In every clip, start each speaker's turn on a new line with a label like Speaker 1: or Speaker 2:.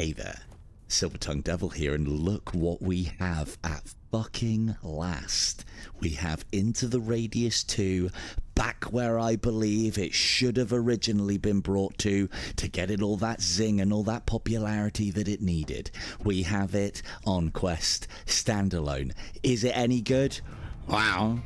Speaker 1: Hey there, Silver-Tongued Devil here, and look what we have at fucking last. We have Into the Radius 2, back where I believe it should have originally been brought to get it all that zing and all that popularity that it needed. We have it on Quest Standalone. Is it any good? Wow.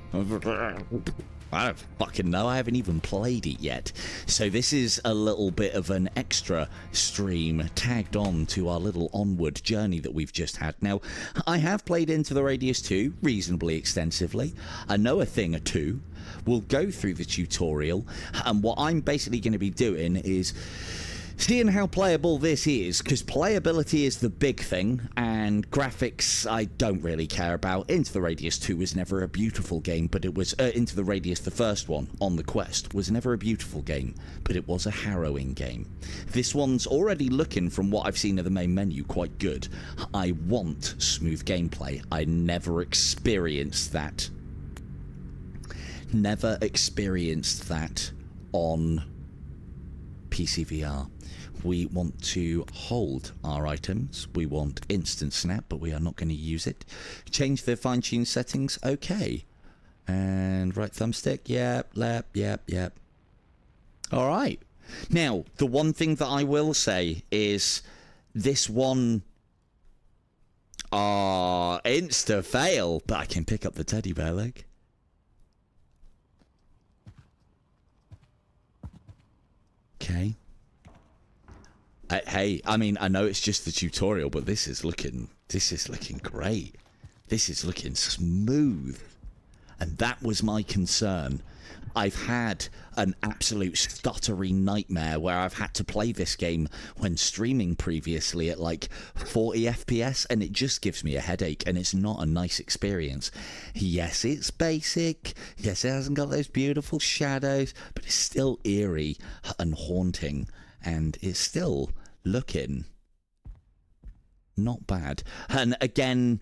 Speaker 1: I don't fucking know. I haven't even played it yet. So this is a little bit of an extra stream tagged on to our little onward journey that we've just had. Now, I have played Into the Radius 2 reasonably extensively. I know a thing or two. We'll go through the tutorial, and what I'm basically going to be doing is seeing how playable this is, because playability is the big thing, and graphics I don't really care about. Into the Radius 2 was never a beautiful game, but it was Into the Radius, the first one on the Quest, was never a beautiful game, but it was a harrowing game. This one's already looking, from what I've seen of the main menu, quite good. I want smooth gameplay. I never experienced that. Never experienced that on PC VR. We want to hold our items. We want instant snap, but we are not going to use it. Change the fine-tune settings. Okay. And right thumbstick. Yep, left, yep. All right. Now, the one thing that I will say is this one... insta-fail. But I can pick up the teddy bear leg. Okay. Hey, I mean, I know it's just the tutorial, but this is looking great. This is looking smooth. And that was my concern. I've had an absolute stuttery nightmare where I've had to play this game when streaming previously at like 40 FPS, and it just gives me a headache, and it's not a nice experience. Yes, it's basic. Yes, it hasn't got those beautiful shadows, but it's still eerie and haunting, and it's still looking not bad. And again,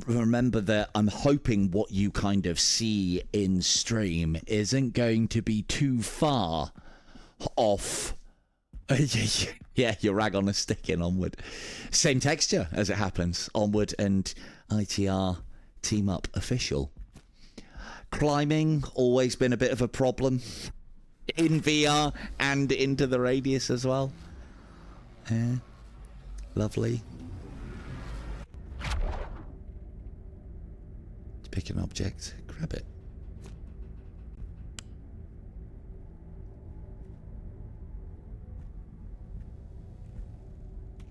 Speaker 1: remember that I'm hoping what you kind of see in stream isn't going to be too far off. Yeah, your rag on a stick in Onward. Same texture as it happens. Onward and ITR team up official. Climbing, always been a bit of a problem in VR and Into the Radius as well. Yeah, lovely. Pick an object, grab it.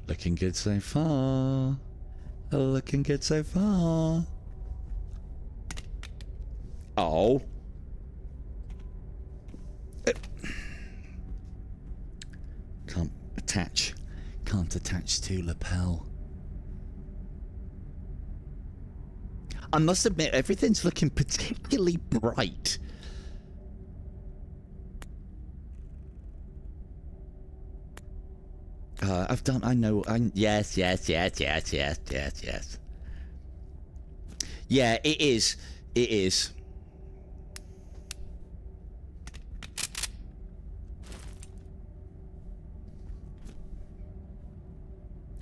Speaker 1: Looking good so far. Looking good so far. Oh. Can't attach. Can't attach to lapel. I must admit, everything's looking particularly bright. Yes. Yeah, it is. It is.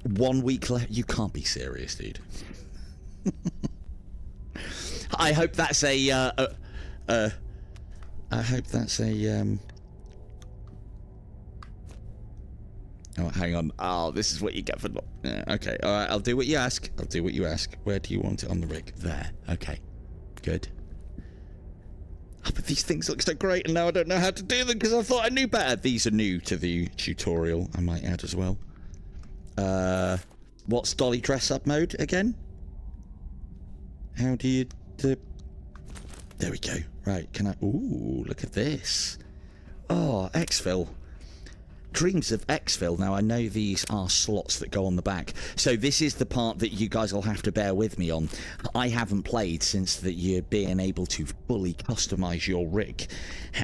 Speaker 1: One week left. You can't be serious, dude. I hope that's I hope that's a oh, hang on. Oh, this is what you get for not. Okay, all right. I'll do what you ask. I'll do what you ask. Where do you want it on the rig? There. Okay. Good. Oh, but these things look so great, and now I don't know how to do them because I thought I knew better. These are new to the tutorial, I might add as well. What's dolly dress up mode again? How do you do? There we go. Right, can I? Ooh, look at this. Oh, exfil. Dreams of exfil. Now, I know these are slots that go on the back. So this is the part that you guys will have to bear with me on. I haven't played since that you're being able to fully customize your rig.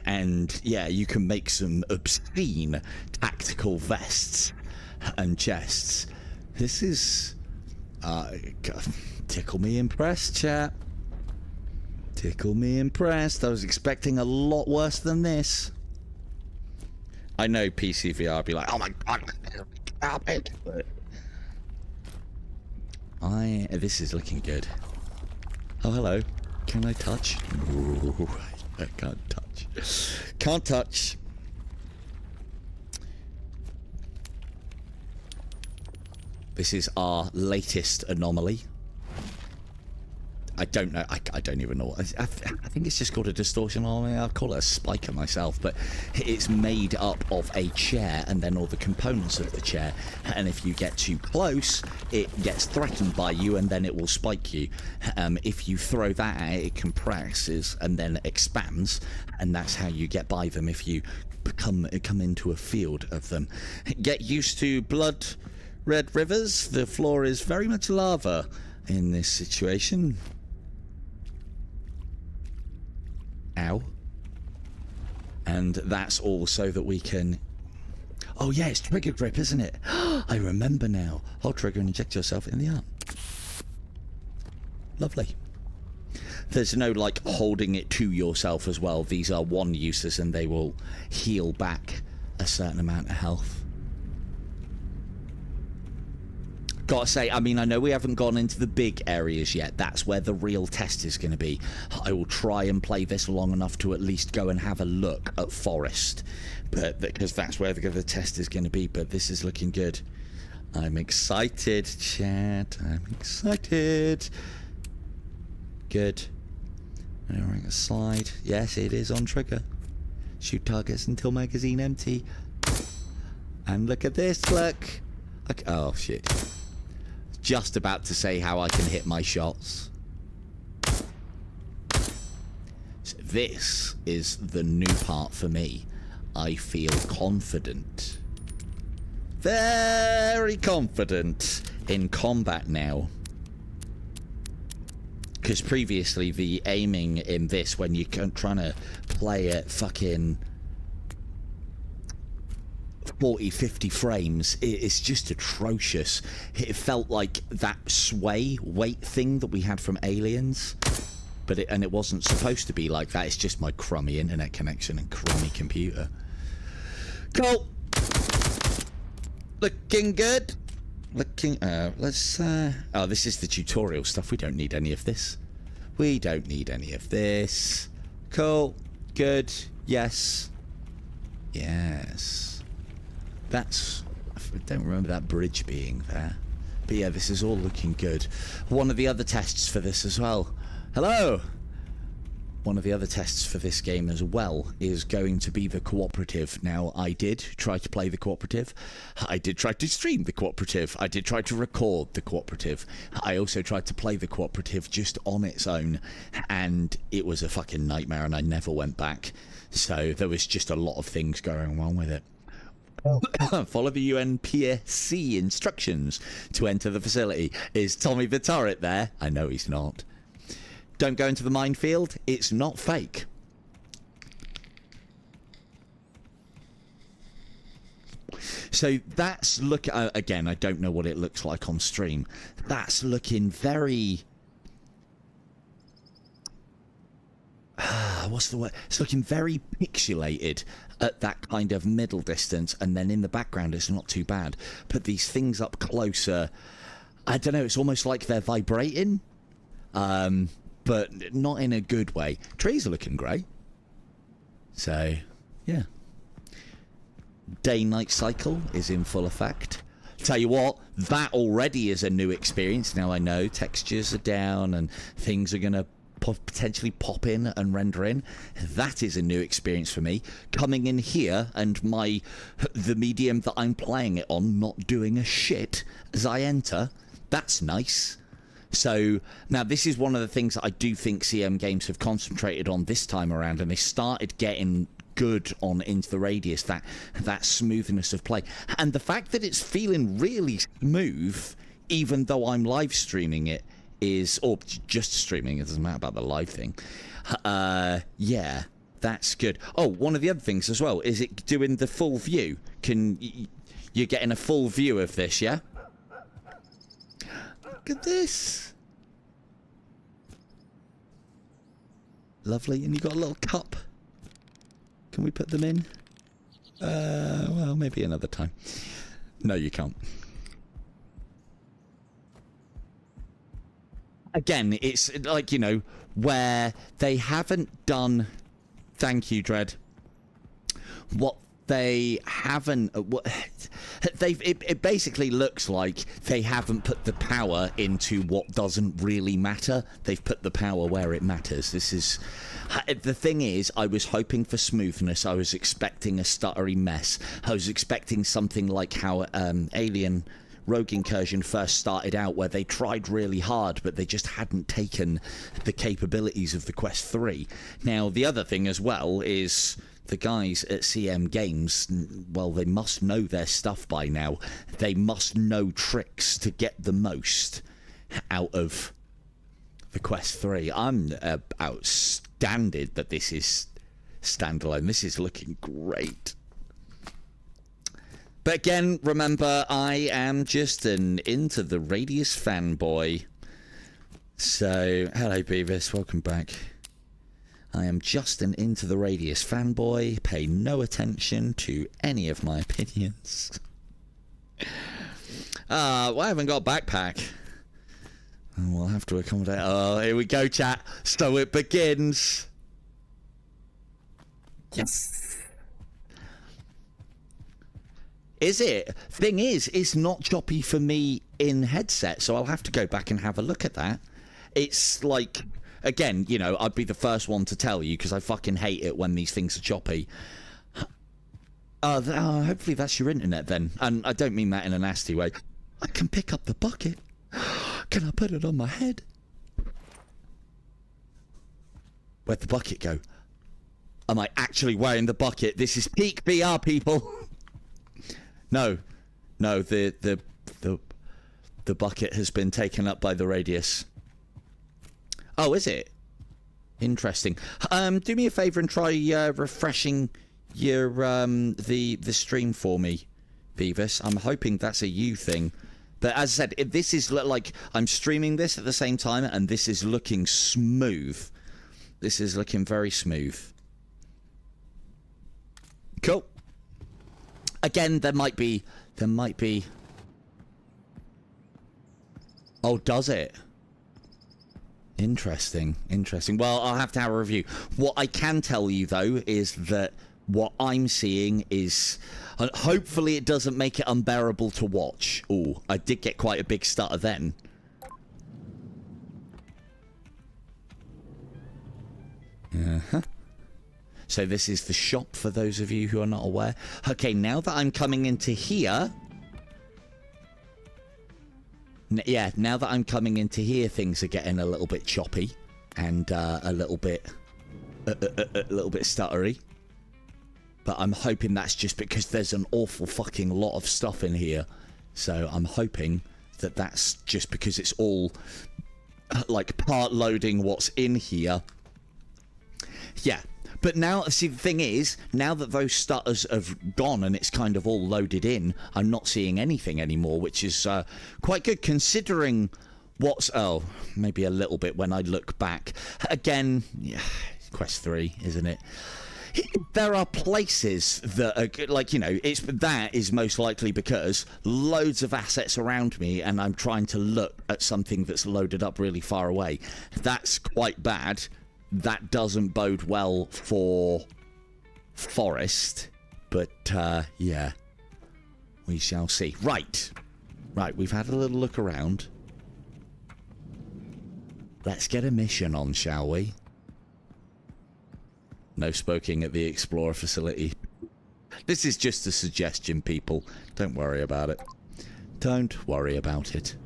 Speaker 1: And yeah, you can make some obscene tactical vests and chests. This is... tickle me impressed, chat. Tickle me impressed. I was expecting a lot worse than this. I know PC VR be like, oh my god, Stop it. This is looking good. Oh, hello. Can I touch? No, I can't touch. Can't touch. This is our latest anomaly. I don't know. I don't even know what. I think it's just called a distortion anomaly. I'll call it a spiker myself, but it's made up of a chair and then all the components of the chair. And if you get too close, it gets threatened by you and then it will spike you. If you throw that at it, it compresses and then expands, and that's how you get by them if you come into a field of them. Get used to blood red rivers. The floor is very much lava in this situation. Ow. And that's all so that we can... Oh yeah, it's trigger grip, isn't it? I remember now. Hold trigger and inject yourself in the arm. Lovely. There's no, like, holding it to yourself as well. These are one uses and they will heal back a certain amount of health. Gotta say, I mean, I know we haven't gone into the big areas yet. That's where the real test is going to be. I will try and play this long enough to at least go and have a look at Forest, but because that's where the test is going to be. But this is looking good. I'm excited, chat. I'm excited. Good. Alright, a slide. Yes, it is on trigger. Shoot targets until magazine empty. And look at this, look. Okay. Oh, shit. Just about to say how I can hit my shots. So this is the new part for me. I feel confident. Very confident in combat now. Because previously the aiming in this, when you're trying to play at fucking 40, 50 frames, it's just atrocious. It felt like that sway weight thing that we had from Aliens, but it wasn't supposed to be like that. It's just my crummy internet connection and crummy computer. Cool. Looking good. Looking, let's, oh, this is the tutorial stuff. We don't need any of this. We don't need any of this. Cool. Good. Yes. Yes. That's... I don't remember that bridge being there. But yeah, this is all looking good. One of the other tests for this as well. Hello! One of the other tests for this game as well is going to be the cooperative. Now, I did try to play the cooperative. I did try to stream the cooperative. I did try to record the cooperative. I also tried to play the cooperative just on its own. And it was a fucking nightmare and I never went back. So there was just a lot of things going wrong with it. Follow the UNPSC instructions to enter the facility. Is Tommy the turret there? I know he's not. Don't go into the minefield. It's not fake. So that's again, I don't know what it looks like on stream. That's looking very... what's the word? It's looking very pixelated at that kind of middle distance, and then in the background it's not too bad. But these things up closer, I don't know, it's almost like they're vibrating, but not in a good way. Trees are looking great. So, yeah. Day-night cycle is in full effect. Tell you what, that already is a new experience. Now I know textures are down and things are going to potentially pop in and render in. That is a new experience for me. Coming in here and the medium that I'm playing it on not doing a shit as I enter, that's nice. So now this is one of the things that I do think CM Games have concentrated on this time around, and they started getting good on Into the Radius, that smoothness of play, and the fact that it's feeling really smooth even though I'm live streaming it or just streaming, it doesn't matter about the live thing. Yeah, that's good. Oh, one of the other things as well, is it doing the full view? You're getting a full view of this, yeah? Look at this. Lovely, and you got a little cup. Can we put them in? Well, maybe another time. No, you can't. Again, it's like, you know, where they haven't done... Thank you, Dread. What they haven't... It basically looks like they haven't put the power into what doesn't really matter. They've put the power where it matters. This is... The thing is, I was hoping for smoothness. I was expecting a stuttery mess. I was expecting something like how Alien Rogue Incursion first started out, where they tried really hard, but they just hadn't taken the capabilities of the Quest 3. Now, the other thing as well is... The guys at CM Games, well, they must know their stuff by now. They must know tricks to get the most out of the Quest 3. I'm outstanded that this is standalone. This is looking great. But again, remember, I am just an Into the Radius fanboy. So, hello Beavis, welcome back. I am just an Into the Radius fanboy. Pay no attention to any of my opinions. Well, I haven't got a backpack. We'll have to accommodate. Oh, here we go, chat. So it begins. Yes. Is it? Thing is, it's not choppy for me in headset, so I'll have to go back and have a look at that. It's like... Again, you know, I'd be the first one to tell you because I fucking hate it when these things are choppy. Hopefully that's your internet then. And I don't mean that in a nasty way. I can pick up the bucket. Can I put it on my head? Where'd the bucket go? Am I actually wearing the bucket? This is peak VR, people. No, the bucket has been taken up by the Radius. Oh, is it? Interesting. Do me a favor and try refreshing your the stream for me, Beavis. I'm hoping that's a you thing. But as I said, if this is like I'm streaming this at the same time, and this is looking smooth. This is looking very smooth. Cool. Again, there might be. Oh, does it? Interesting. Well, I'll have to have a review. What I can tell you, though, is that what I'm seeing is... hopefully it doesn't make it unbearable to watch. Ooh, I did get quite a big stutter then. Uh-huh. So this is the shop, for those of you who are not aware. Okay, now that I'm coming into here... Yeah, now that I'm coming into here, things are getting a little bit choppy and a little bit stuttery. But I'm hoping that's just because there's an awful fucking lot of stuff in here. So I'm hoping that that's just because it's all like part loading what's in here. Yeah. But now, see, the thing is, now that those stutters have gone and it's kind of all loaded in, I'm not seeing anything anymore, which is quite good considering what's... Oh, maybe a little bit when I look back. Again, yeah, Quest 3, isn't it? There are places that are, like, you know, that is most likely because loads of assets around me and I'm trying to look at something that's loaded up really far away. That's quite bad. That doesn't bode well for Forest, but yeah, we shall see. Right, we've had a little look around. Let's get a mission on, shall we? No smoking at the Explorer facility. This is just a suggestion, people. Don't worry about it. Don't worry about it.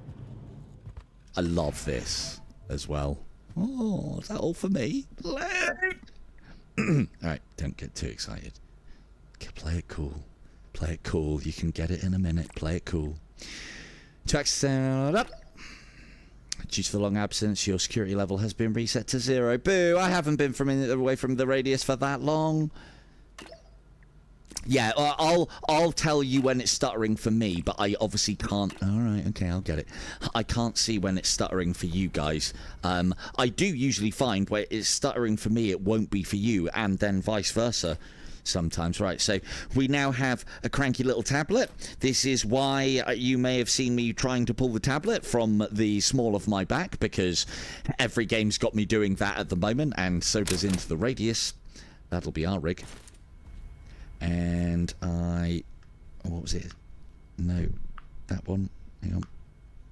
Speaker 1: I love this as well. Oh, is that all for me? Alright, don't get too excited. Okay, play it cool. Play it cool. You can get it in a minute. Play it cool. To access up. Due to the long absence, your security level has been reset to 0. Boo! I haven't been away from the Radius for that long. Yeah, I'll tell you when it's stuttering for me, but I obviously can't... Alright, okay, I'll get it. I can't see when it's stuttering for you guys. I do usually find where it's stuttering for me, it won't be for you, and then vice versa. sometimes. Right, so we now have a cranky little tablet. This is why you may have seen me trying to pull the tablet from the small of my back, because every game's got me doing that at the moment, and so does Into the Radius. That'll be our rig. And what was it? No, that one. Hang on.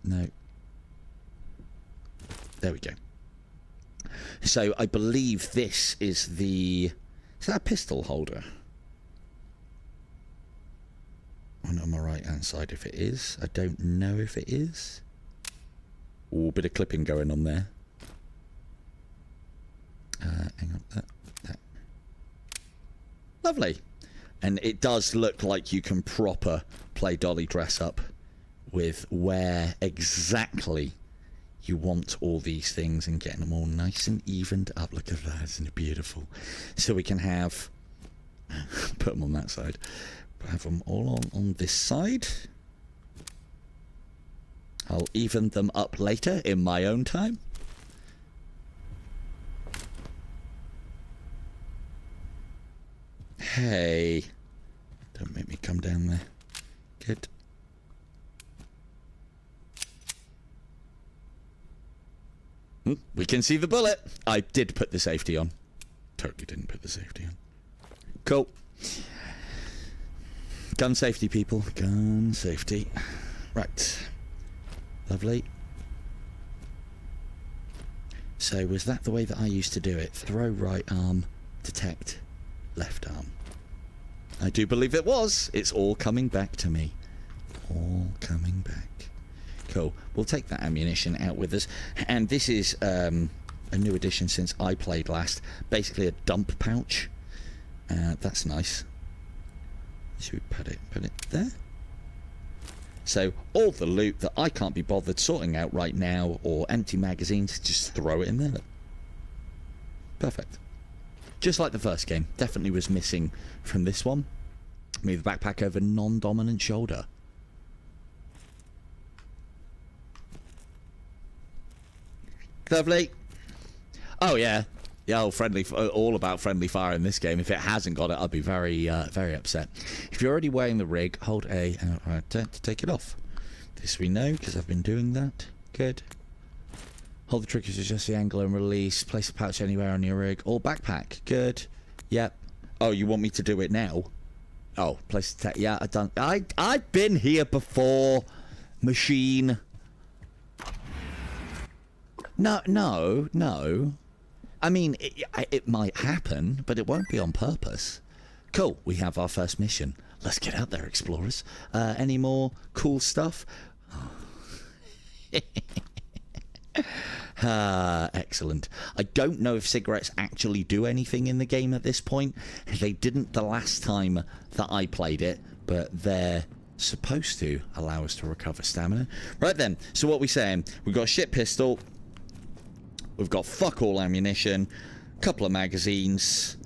Speaker 1: No. There we go. So I believe this is the... Is that a pistol holder? On my right-hand side, if it is. I don't know if it is. Ooh, a bit of clipping going on there. Hang on. That. Lovely. And it does look like you can proper play dolly dress up with where exactly you want all these things and getting them all nice and evened up. Look at that, isn't it beautiful? So we can have, put them on that side, have them all on this side. I'll even them up later in my own time. Hey, don't make me come down there. Good. We can see the bullet. I did put the safety on. Totally didn't put the safety on. Cool. Gun safety, people. Gun safety. Right. Lovely. So was that the way that I used to do it? Throw right arm, detect left arm. I do believe it was. It's all coming back to me. All coming back. Cool. We'll take that ammunition out with us. And this is a new addition since I played last. Basically a dump pouch. That's nice. Should we put it there? So all the loot that I can't be bothered sorting out right now, or empty magazines, just throw it in there. Perfect. Just like the first game. Definitely was missing from this one. Move the backpack over non-dominant shoulder. Lovely. Oh yeah, friendly. All about friendly fire in this game. If it hasn't got it, I'll be very, very upset. If you're already wearing the rig, hold A to take it off. This we know because I've been doing that. Good. Hold the trigger to adjust the angle and release. Place the pouch anywhere on your rig or backpack. Good. Yep. Oh, you want me to do it now? Oh, place the yeah. I've been here before. Machine. No. I mean, it might happen, but it won't be on purpose. Cool, we have our first mission. Let's get out there, explorers. Any more cool stuff? Excellent. I don't know if cigarettes actually do anything in the game at this point. They didn't the last time that I played it, but they're supposed to allow us to recover stamina. Right then, so what we saying? We've got a shit pistol. We've got fuck all ammunition, a couple of magazines.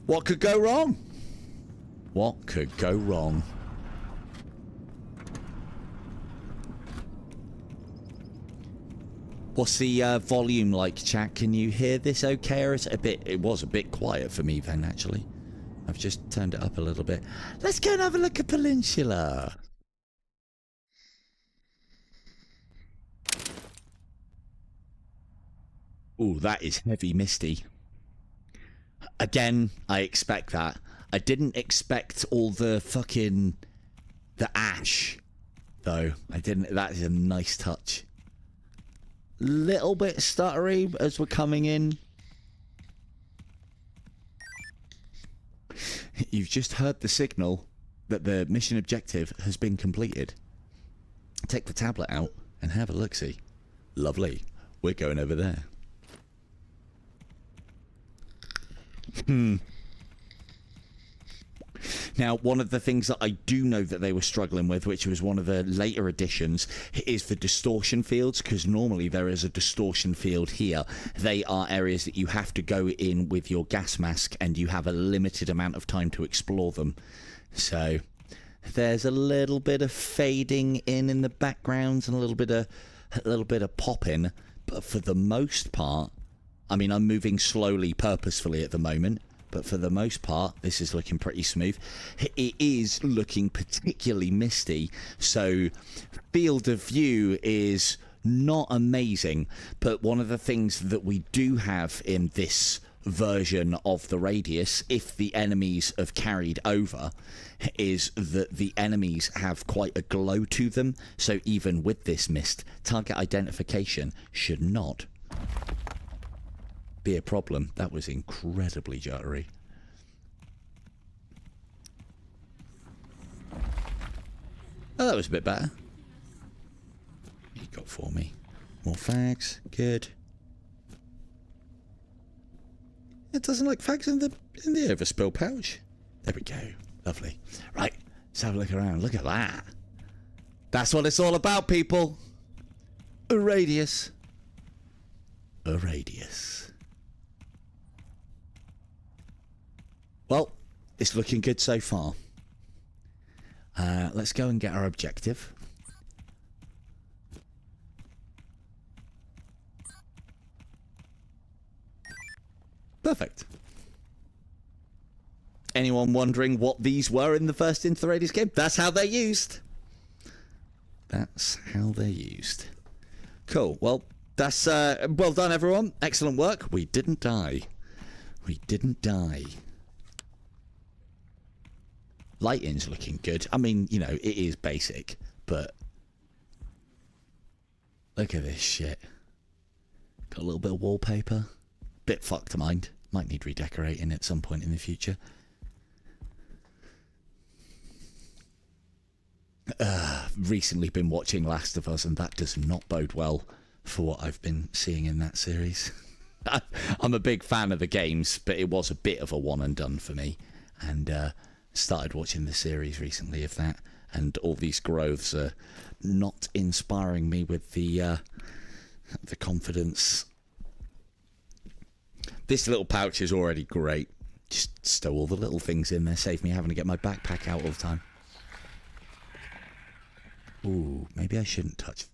Speaker 1: What could go wrong? What could go wrong? What's the volume like, chat? Can you hear this okay, or is it a bit... It was a bit quiet for me then, actually. I've just turned it up a little bit. Let's go and have a look at Peninsula. Ooh, that is heavy misty. Again, I expect that. I didn't expect all the fucking... the ash, though. I didn't... That is a nice touch. Little bit stuttery as we're coming in. You've just heard the signal that the mission objective has been completed. Take the tablet out and have a look-see. Lovely. We're going over there. Now, one of the things that I do know that they were struggling with, which was one of the later additions, is the distortion fields, because normally there is a distortion field here. They are areas that you have to go in with your gas mask, and you have a limited amount of time to explore them. So there's a little bit of fading in the backgrounds and a little bit of popping, but for the most part, I mean, I'm moving slowly, purposefully at the moment, but for the most part, this is looking pretty smooth. It is looking particularly misty, so field of view is not amazing, but one of the things that we do have in this version of the radius, if the enemies have carried over, is that the enemies have quite a glow to them, so even with this mist, target identification should not be a problem. That was incredibly jittery. Oh, that was a bit better. You got for me. More fags. Good. It doesn't like fags in the overspill pouch. There we go. Lovely. Right. Let's have a look around. Look at that. That's what it's all about, people. A radius. A radius. Well, it's looking good so far. Let's go and get our objective. Perfect. Anyone wondering what these were in the first Into the Radius game? That's how they're used. That's how they're used. Cool. Well, that's well done, everyone. Excellent work. We didn't die. We didn't die. Lighting's looking good. I mean, you know, it is basic, but look at this shit. Got a little bit of wallpaper. Bit fucked to mind. Might need redecorating at some point in the future. Recently been watching Last of Us, and that does not bode well for what I've been seeing in that series. I'm a big fan of the games, but it was a bit of a one and done for me. And started watching the series recently of that, and all these growths are not inspiring me with the confidence. This little pouch is already great. Just stow all the little things in there, save me having to get my backpack out all the time. Ooh, maybe I shouldn't touch.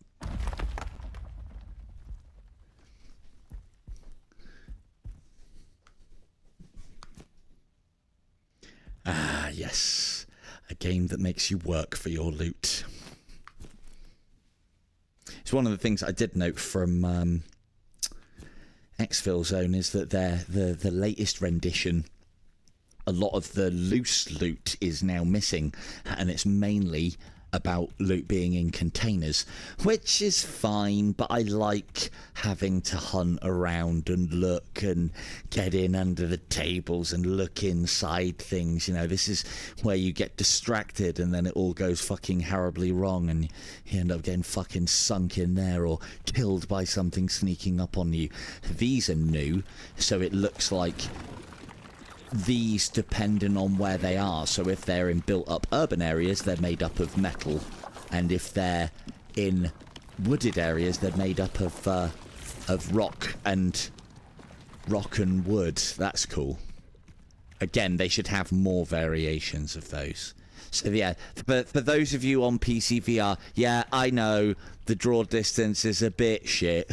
Speaker 1: Ah, yes. A game that makes you work for your loot. It's one of the things I did note from Exfil Zone is that the latest rendition, a lot of the loose loot is now missing, and it's mainly about loot being in containers, which is fine, but I like having to hunt around and look and get in under the tables and look inside things. You know, this is where you get distracted and then it all goes fucking horribly wrong and you end up getting fucking sunk in there or killed by something sneaking up on you. These are new, so it looks like these depending on where they are. So if they're in built up urban areas, they're made up of metal, and if they're in wooded areas, they're made up of rock and wood. That's cool. Again, they should have more variations of those. So yeah, but for those of you on PC VR, yeah, I know the draw distance is a bit shit.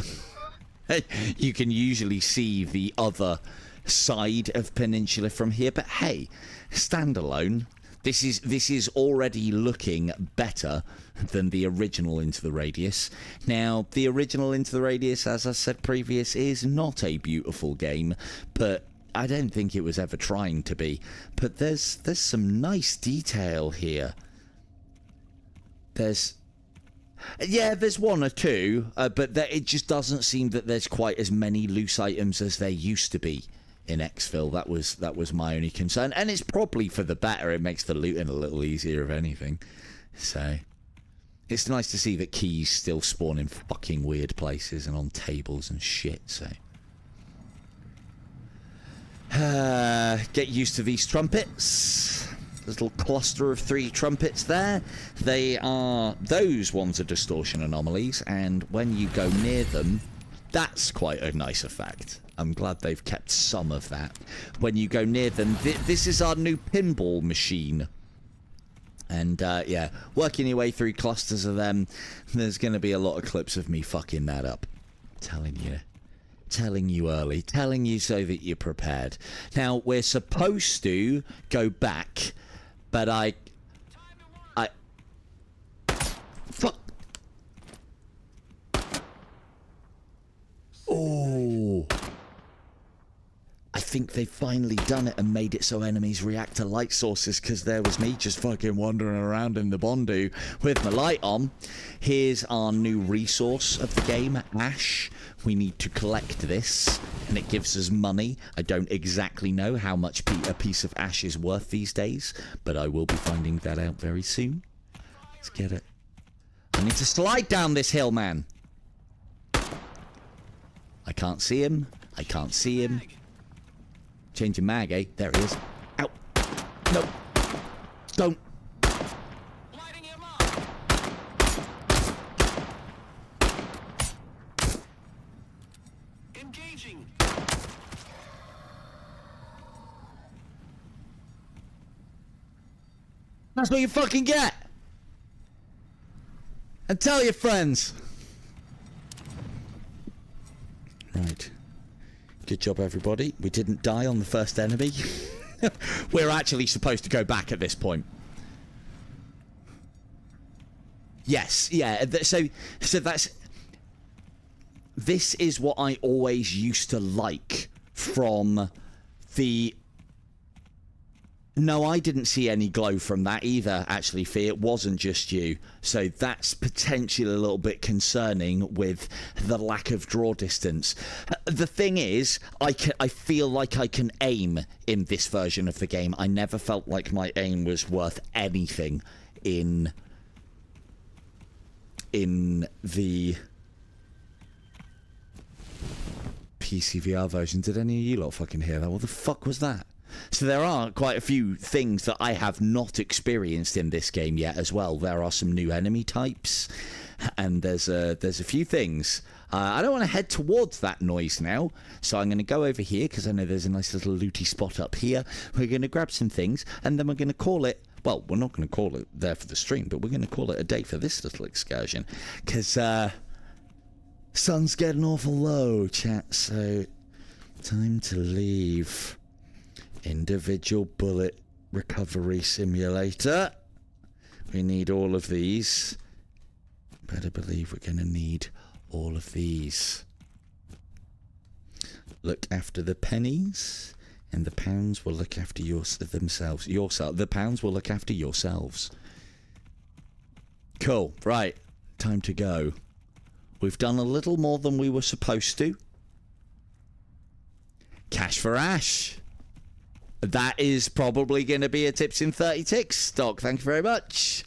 Speaker 1: You can usually see the other side of Peninsula from here, but hey, Standalone, this is already looking better than the original Into the Radius. Now, the original Into the Radius, as I said previous, is not a beautiful game, but I don't think it was ever trying to be. But there's some nice detail here. There's one or two, but it just doesn't seem that there's quite as many loose items as there used to be in Exfil. That was my only concern, and it's probably for the better. It makes the looting a little easier, if anything. So it's nice to see that keys still spawn in fucking weird places and on tables and shit. So get used to these trumpets. There's a little cluster of 3 trumpets there. Those ones are distortion anomalies, and when you go near them, that's quite a nice effect. I'm glad they've kept some of that. When you go near them, this is our new pinball machine. And yeah, working your way through clusters of them, there's going to be a lot of clips of me fucking that up. Telling telling you early, telling you so that you're prepared. Now, we're supposed to go back, but fuck. Oh. I think they've finally done it and made it so enemies react to light sources, because there was me just fucking wandering around in the Bondu with my light on. Here's our new resource of the game, ash. We need to collect this, and it gives us money. I don't exactly know how much a piece of ash is worth these days, but I will be finding that out very soon. Let's get it. I need to slide down this hill, man. I can't see him. I can't see him. Changing mag, eh? There he is. Ow. No. Don't.
Speaker 2: Engaging.
Speaker 1: That's what you fucking get. And tell your friends. Right. Good job, everybody. We didn't die on the first enemy. We're actually supposed to go back at this point. Yes, yeah. So that's... This is what I always used to like from the... No, I didn't see any glow from that either, actually, Fee. It wasn't just you. So that's potentially a little bit concerning with the lack of draw distance. The thing is, I feel like I can aim in this version of the game. I never felt like my aim was worth anything in the PCVR version. Did any of you lot fucking hear that? What the fuck was that? So there are quite a few things that I have not experienced in this game yet as well. There are some new enemy types, and there's a few things. I don't want to head towards that noise now, so I'm going to go over here because I know there's a nice little looty spot up here. We're going to grab some things, and then we're going to call it... Well, we're not going to call it there for the stream, but we're going to call it a day for this little excursion, because sun's getting awful low, chat, so time to leave. Individual bullet recovery simulator. We need all of these. Better believe we're going to need all of these. Look after the pennies, and the pounds will look after themselves. The pounds will look after yourselves. Cool. Right. Time to go. We've done a little more than we were supposed to. Cash for ash. That is probably going to be a tips in 30 ticks stock. Thank you very much.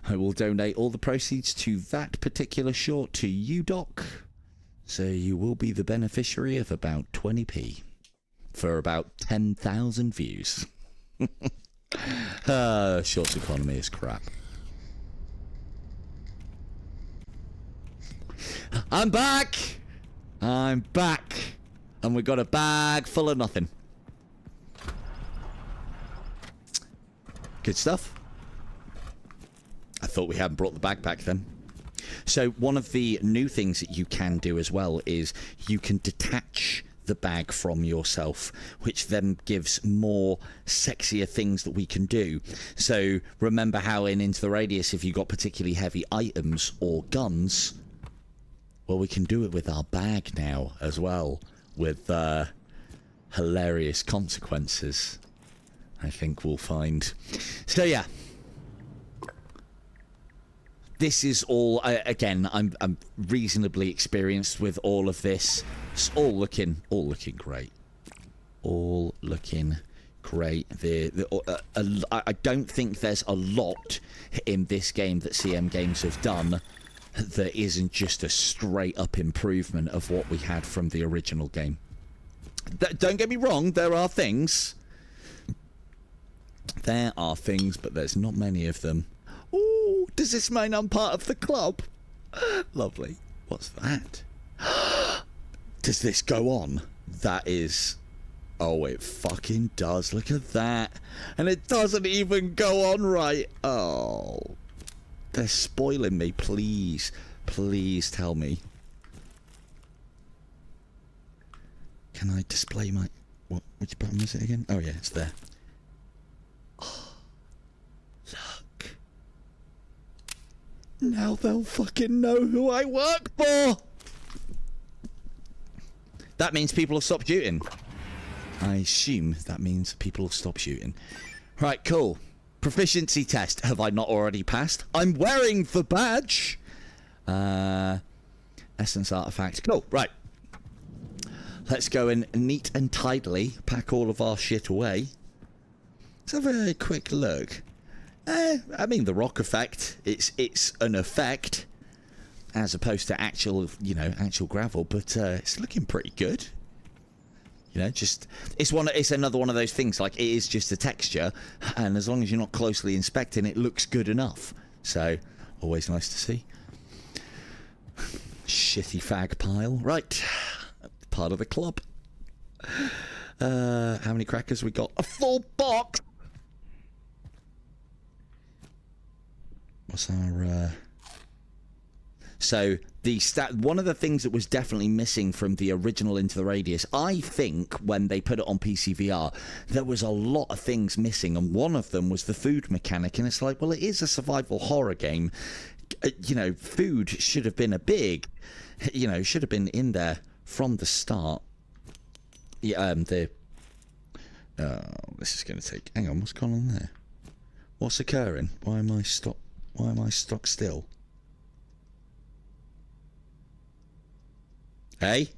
Speaker 1: I will donate all the proceeds to that particular short to you, Doc. So you will be the beneficiary of about 20p for about 10,000 views. Shorts economy is crap. I'm back! I'm back, and we got a bag full of nothing. Good stuff. I thought we hadn't brought the bag back then. So one of the new things that you can do as well is you can detach the bag from yourself, which then gives more sexier things that we can do. So remember how in Into the Radius, if you got particularly heavy items or guns... Well, we can do it with our bag now as well, with hilarious consequences, I think we'll find. So yeah, this is all. Again, I'm reasonably experienced with all of this. It's all looking great. All looking great. I don't think there's a lot in this game that CM Games have done that isn't just a straight up improvement of what we had from the original game. Don't get me wrong, there are things. There are things, but there's not many of them. Ooh, does this mean I'm part of the club? Lovely. What's that? Does this go on? That is... Oh, it fucking does. Look at that. And it doesn't even go on right. Oh. They're spoiling me. Please. Please tell me. Can I display my... What? Which button was it again? Oh, yeah, it's there. Oh, look. Now they'll fucking know who I work for. That means people will stop shooting. I assume that means people will stop shooting. Right, cool. Proficiency test. Have I not already passed? I'm wearing the badge. Essence artifact. Cool, right. Let's go and neat and tidily pack all of our shit away. Let's have a quick look. I mean, the rock effect, it's an effect as opposed to actual, you know, actual gravel, but it's looking pretty good. You know, just it's another one of those things, like it is just a texture, and as long as you're not closely inspecting, it looks good enough. So, always nice to see. Shitty fag pile. Right. Part of the club. How many crackers we got? A full box! What's our... So, one of the things that was definitely missing from the original Into the Radius, I think, when they put it on PCVR, there was a lot of things missing, and one of them was the food mechanic, and it's like, well, it is a survival horror game. You know, food should have been should have been in there from the start. Yeah, this is going to take... Hang on, what's going on there? What's occurring? Why am I stuck still? Hey?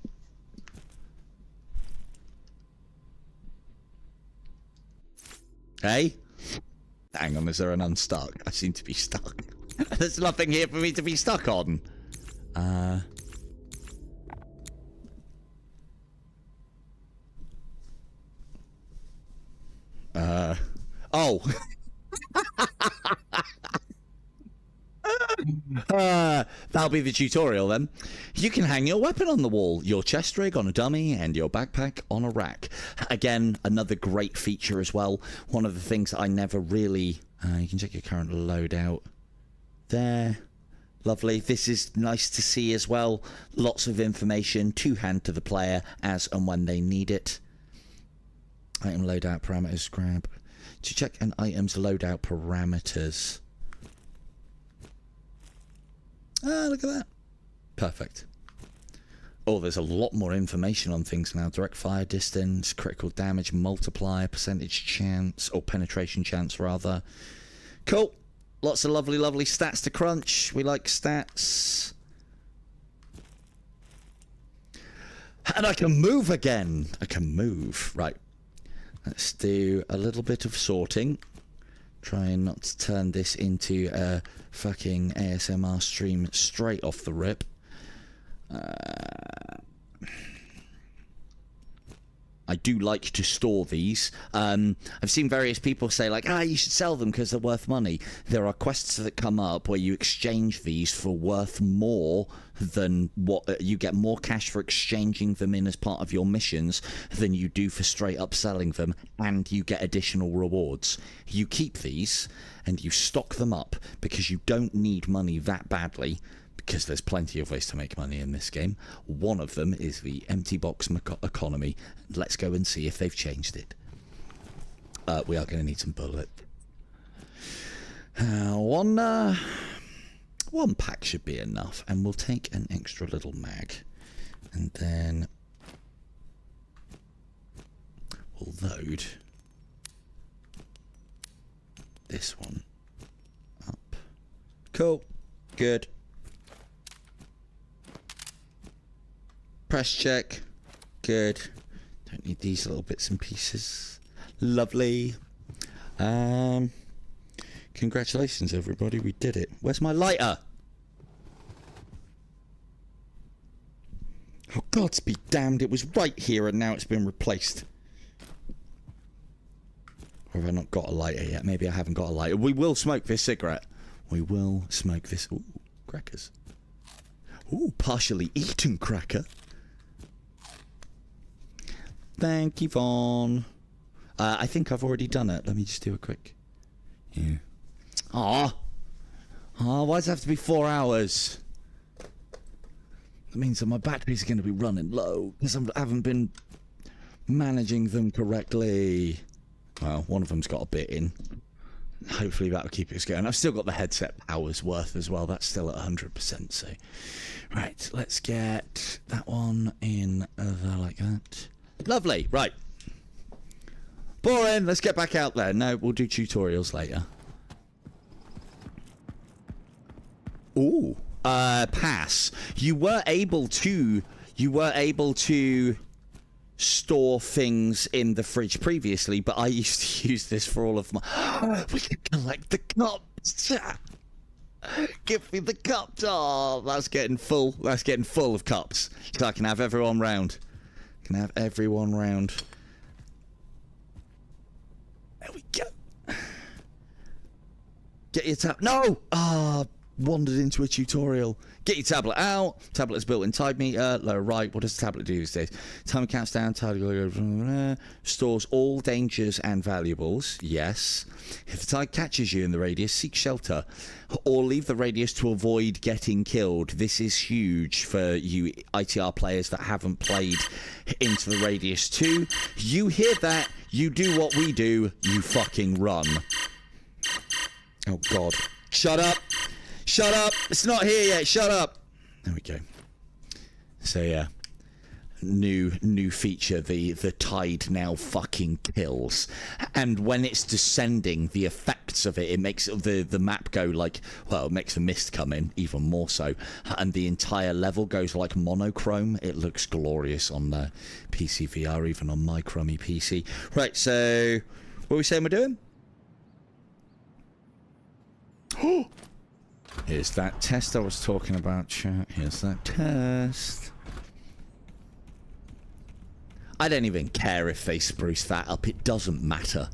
Speaker 1: Hey? Hang on, is there an unstuck? I seem to be stuck. There's nothing here for me to be stuck on. Oh. That'll be the tutorial then. You can hang your weapon on the wall, your chest rig on a dummy, and your backpack on a rack. Again, another great feature as well. One of the things that I never really... you can check your current loadout. There. Lovely. This is nice to see as well. Lots of information to hand to the player as and when they need it. Item loadout parameters, grab. To check an item's loadout parameters. Ah, look at that. Perfect. Oh, there's a lot more information on things now. Direct fire distance, critical damage multiplier, percentage chance, or penetration chance rather. Cool. Lots of lovely, lovely stats to crunch. We like stats. And I can move again. I can move. Right. Let's do a little bit of sorting. Trying not to turn this into a fucking ASMR stream straight off the rip. I do like to store these. I've seen various people say like, you should sell them because they're worth money. There are quests that come up where you exchange these for worth more than what you get more cash for exchanging them in as part of your missions than you do for straight up selling them, and you get additional rewards. You keep these and you stock them up because you don't need money that badly, because there's plenty of ways to make money in this game. One of them is the empty box economy. Let's go and see if they've changed it. We are going to need some bullet. One pack should be enough, and we'll take an extra little mag. And then we'll load this one up. Cool. Good. Press check. Good. Don't need these little bits and pieces. Lovely. Congratulations, everybody. We did it. Where's my lighter? Oh, gods be damned. It was right here and now it's been replaced. Or have I not got a lighter yet? Maybe I haven't got a lighter. We will smoke this cigarette. We will smoke this. Ooh, crackers. Ooh, partially eaten cracker. Thank you, Vaughn. I think I've already done it. Let me just do a quick... Yeah. Aw. Oh, why does it have to be 4 hours? That means that my batteries are going to be running low because I haven't been managing them correctly. Well, one of them's got a bit in. Hopefully that'll keep us going. I've still got the headset power's worth as well. That's still at 100%. So, right, let's get that one in there like that. Lovely. Right. Boring. Let's get back out there. No, we'll do tutorials later. Ooh. Pass. You were able to store things in the fridge previously, but I used to use this for all of my... We can collect the cups. Give me the cups. Oh, that's getting full. That's getting full of cups. So I can have everyone round. Can have everyone round. There we go. Get your tab. No! Ah, wandered into a tutorial. Get your tablet out. Tablet is built in tide meter. Lower right. What does the tablet do these days? Timer counts down. Tide stores all dangers and valuables. Yes. If the tide catches you in the radius, seek shelter or leave the radius to avoid getting killed. This is huge for you ITR players that haven't played Into the Radius 2. You hear that? You do what we do. You fucking run. Oh God. Shut up. Shut up! It's not here yet. Shut up. There we go. So yeah, new feature. The tide now fucking kills, and when it's descending, the effects of it makes the map go like, well, it makes the mist come in even more so, and the entire level goes like monochrome. It looks glorious on the PC VR, even on my crummy PC. Right. So, what are we saying we're doing? Oh. Here's that test I was talking about, chat. Here's that test. I don't even care if they spruce that up. It doesn't matter.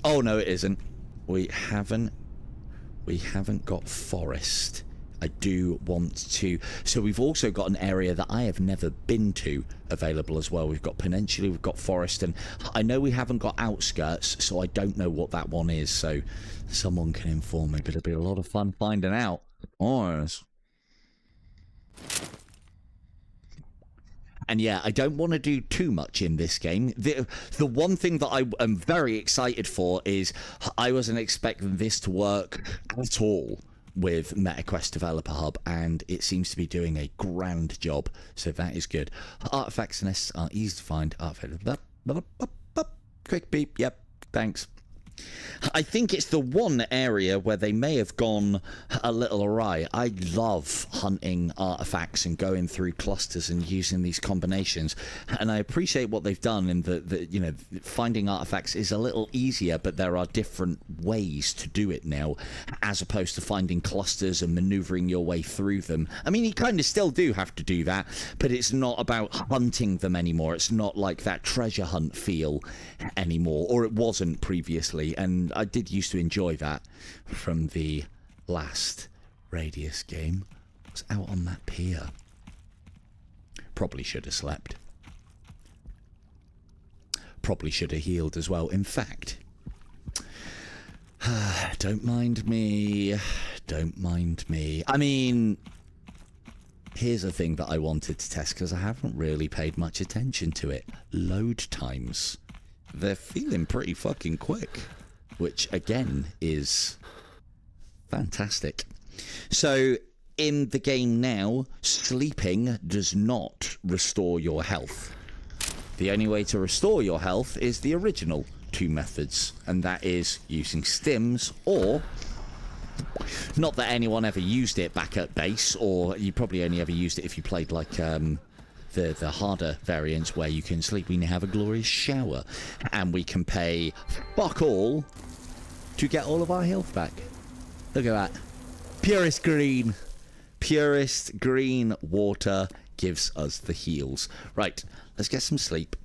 Speaker 1: Oh, no, it isn't. We haven't got forest. I do want to. So we've also got an area that I have never been to available as well. We've got Peninsula, we've got forest, and I know we haven't got outskirts, so I don't know what that one is. So someone can inform me, but it'll be a lot of fun finding out. And yeah, I don't want to do too much in this game. The one thing that I am very excited for is I wasn't expecting this to work at all with MetaQuest Developer Hub, and it seems to be doing a grand job, so that is good. Artifacts and nests are easy to find. Quick beep, yep, thanks. I think it's the one area where they may have gone a little awry. I love hunting artifacts and going through clusters and using these combinations, and I appreciate what they've done in the you know, finding artifacts is a little easier, but there are different ways to do it now, as opposed to finding clusters and maneuvering your way through them. I mean, you kind of still do have to do that, but it's not about hunting them anymore. It's not like that treasure hunt feel anymore, or it wasn't previously. And I did used to enjoy that from the last Radius game. I was out on that pier. Probably should have slept. Probably should have healed as well. In fact, don't mind me. Don't mind me. I mean, here's a thing that I wanted to test because I haven't really paid much attention to it. Load times. They're feeling pretty fucking quick, which again is fantastic. So in the game now, sleeping does not restore your health. The only way to restore your health is the original two methods, and that is using stims, or, not that anyone ever used it back at base, or you probably only ever used it if you played like the harder variants where you can sleep. We now have a glorious shower, and we can pay fuck all to get all of our health back. Look at that. Purest green. Purest green water gives us the heals. Right, let's get some sleep.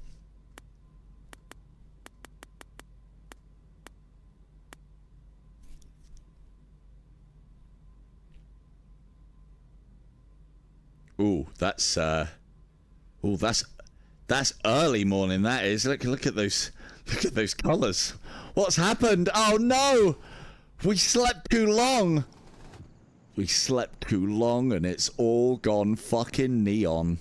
Speaker 1: Ooh, that's early morning, that is. Look at those colours. What's happened? Oh no! We slept too long. We slept too long and it's all gone fucking neon.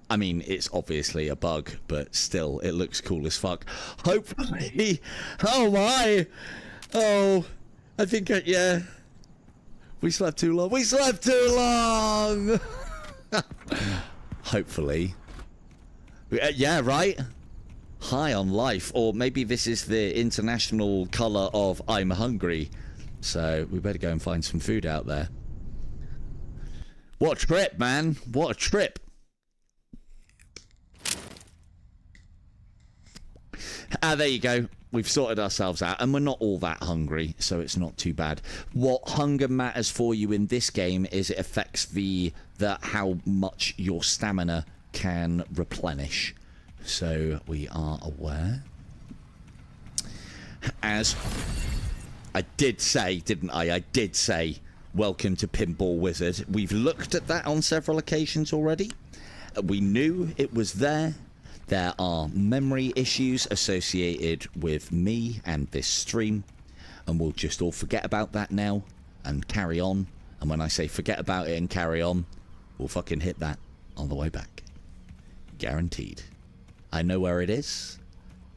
Speaker 1: I mean, it's obviously a bug, but still, it looks cool as fuck. Hopefully... Oh my! Oh, I think, yeah. We slept too long. We slept too long! Hopefully. Yeah, right? High on life. Or maybe this is the international colour of I'm hungry. So we better go and find some food out there. What a trip, man. What a trip. There you go. We've sorted ourselves out, and we're not all that hungry, so it's not too bad. What hunger matters for you in this game is it affects the how much your stamina can replenish. So we are aware. As I did say, didn't I? I did say, welcome to Pinball Wizard. We've looked at that on several occasions already. We knew it was there. There are memory issues associated with me and this stream, and we'll just all forget about that now and carry on. And when I say forget about it and carry on, we'll fucking hit that on the way back. Guaranteed. I know where it is.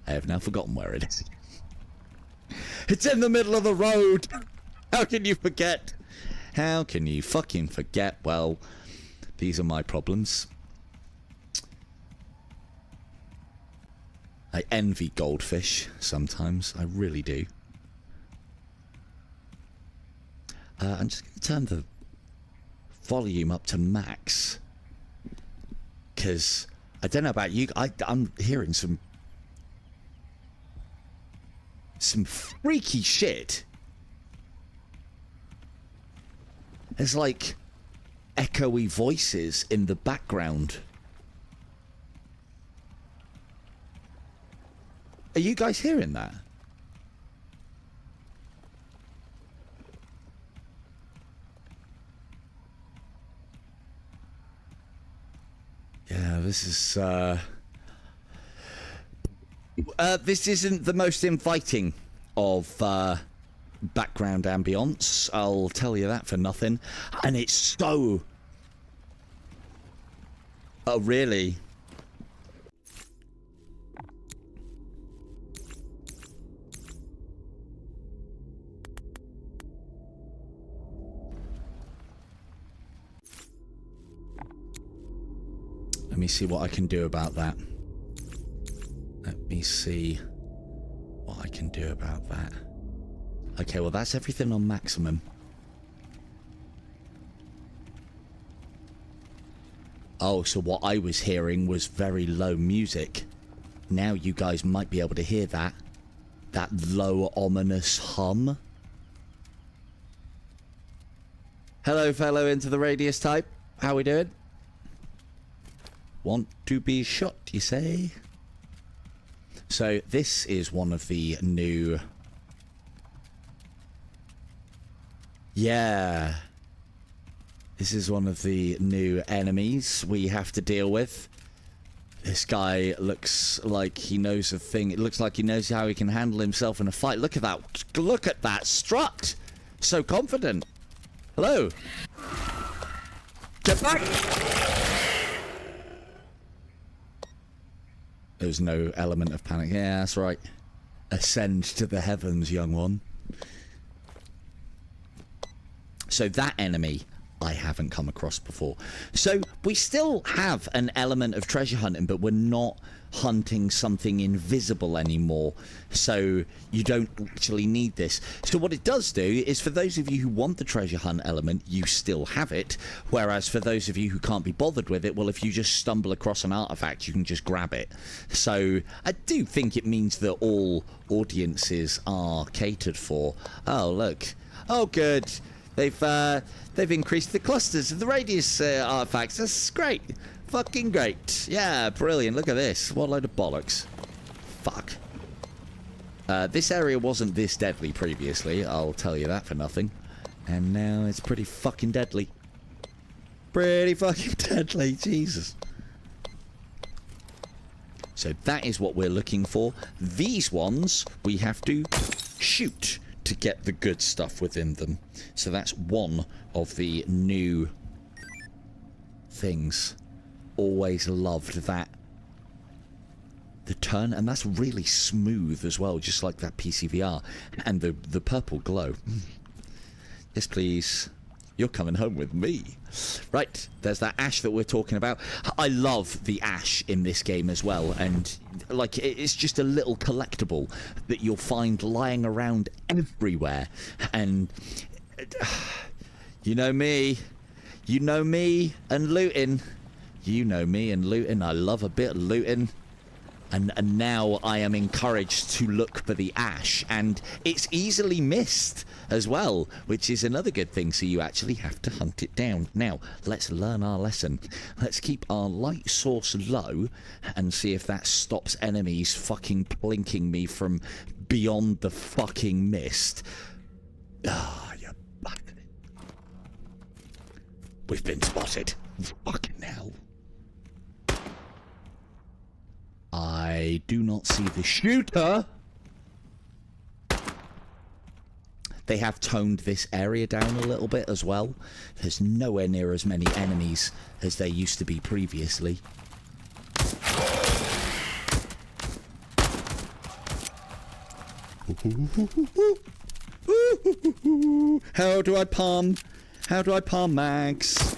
Speaker 1: I have now forgotten where it is. It's in the middle of the road! How can you forget? How can you fucking forget? Well, these are my problems. I envy goldfish sometimes. I really do. I'm just going to turn the volume up to max. Because I don't know about you. I'm hearing some freaky shit. There's like echoey voices in the background. Are you guys hearing that? Yeah, this is this isn't the most inviting of background ambience. I'll tell you that for nothing. And it's so... Oh, really? Let me see what I can do about that. Let me see what I can do about that. Okay, well that's everything on maximum. Oh, so what I was hearing was very low music. Now you guys might be able to hear that. That low, ominous hum. Hello, fellow into the radius type. How we doing? Want to be shot, you say? So this is one of the new... Yeah. This is one of the new enemies we have to deal with. This guy looks like he knows a thing. It looks like he knows how he can handle himself in a fight. Look at that. Look at that strut. So confident. Hello. Get back. There was no element of panic. Yeah, that's right. Ascend to the heavens, young one. So that enemy I haven't come across before. So we still have an element of treasure hunting, but we're not hunting something invisible anymore. So you don't actually need this. So what it does do is, for those of you who want the treasure hunt element, you still have it. Whereas for those of you who can't be bothered with it, well, if you just stumble across an artifact, you can just grab it. So I do think it means that all audiences are catered for. Oh, look. Oh, good. They've increased the clusters of the radius artifacts. That's great. Fucking great. Yeah, brilliant. Look at this. What a load of bollocks. Fuck. This area wasn't this deadly previously, I'll tell you that for nothing. And now it's pretty fucking deadly. Pretty fucking deadly. Jesus. So that is what we're looking for. These ones we have to shoot to get the good stuff within them. So that's one of the new things. Always loved that. The turn, and that's really smooth as well, just like that PCVR. And the purple glow. Yes, please. You're coming home with me. Right, there's that ash that we're talking about. I love the ash in this game as well, and like it's just a little collectible that you'll find lying around everywhere. And you know me and looting. You know me and looting. I love a bit of looting. And now I am encouraged to look for the ash, and it's easily missed as well, which is another good thing, so you actually have to hunt it down. Now, let's learn our lesson. Let's keep our light source low and see if that stops enemies fucking plinking me from beyond the fucking mist. Ah, you bastard. We've been spotted. Fucking hell. I do not see the shooter. They have toned this area down a little bit as well. There's nowhere near as many enemies as there used to be previously. How do I palm? How do I palm mags?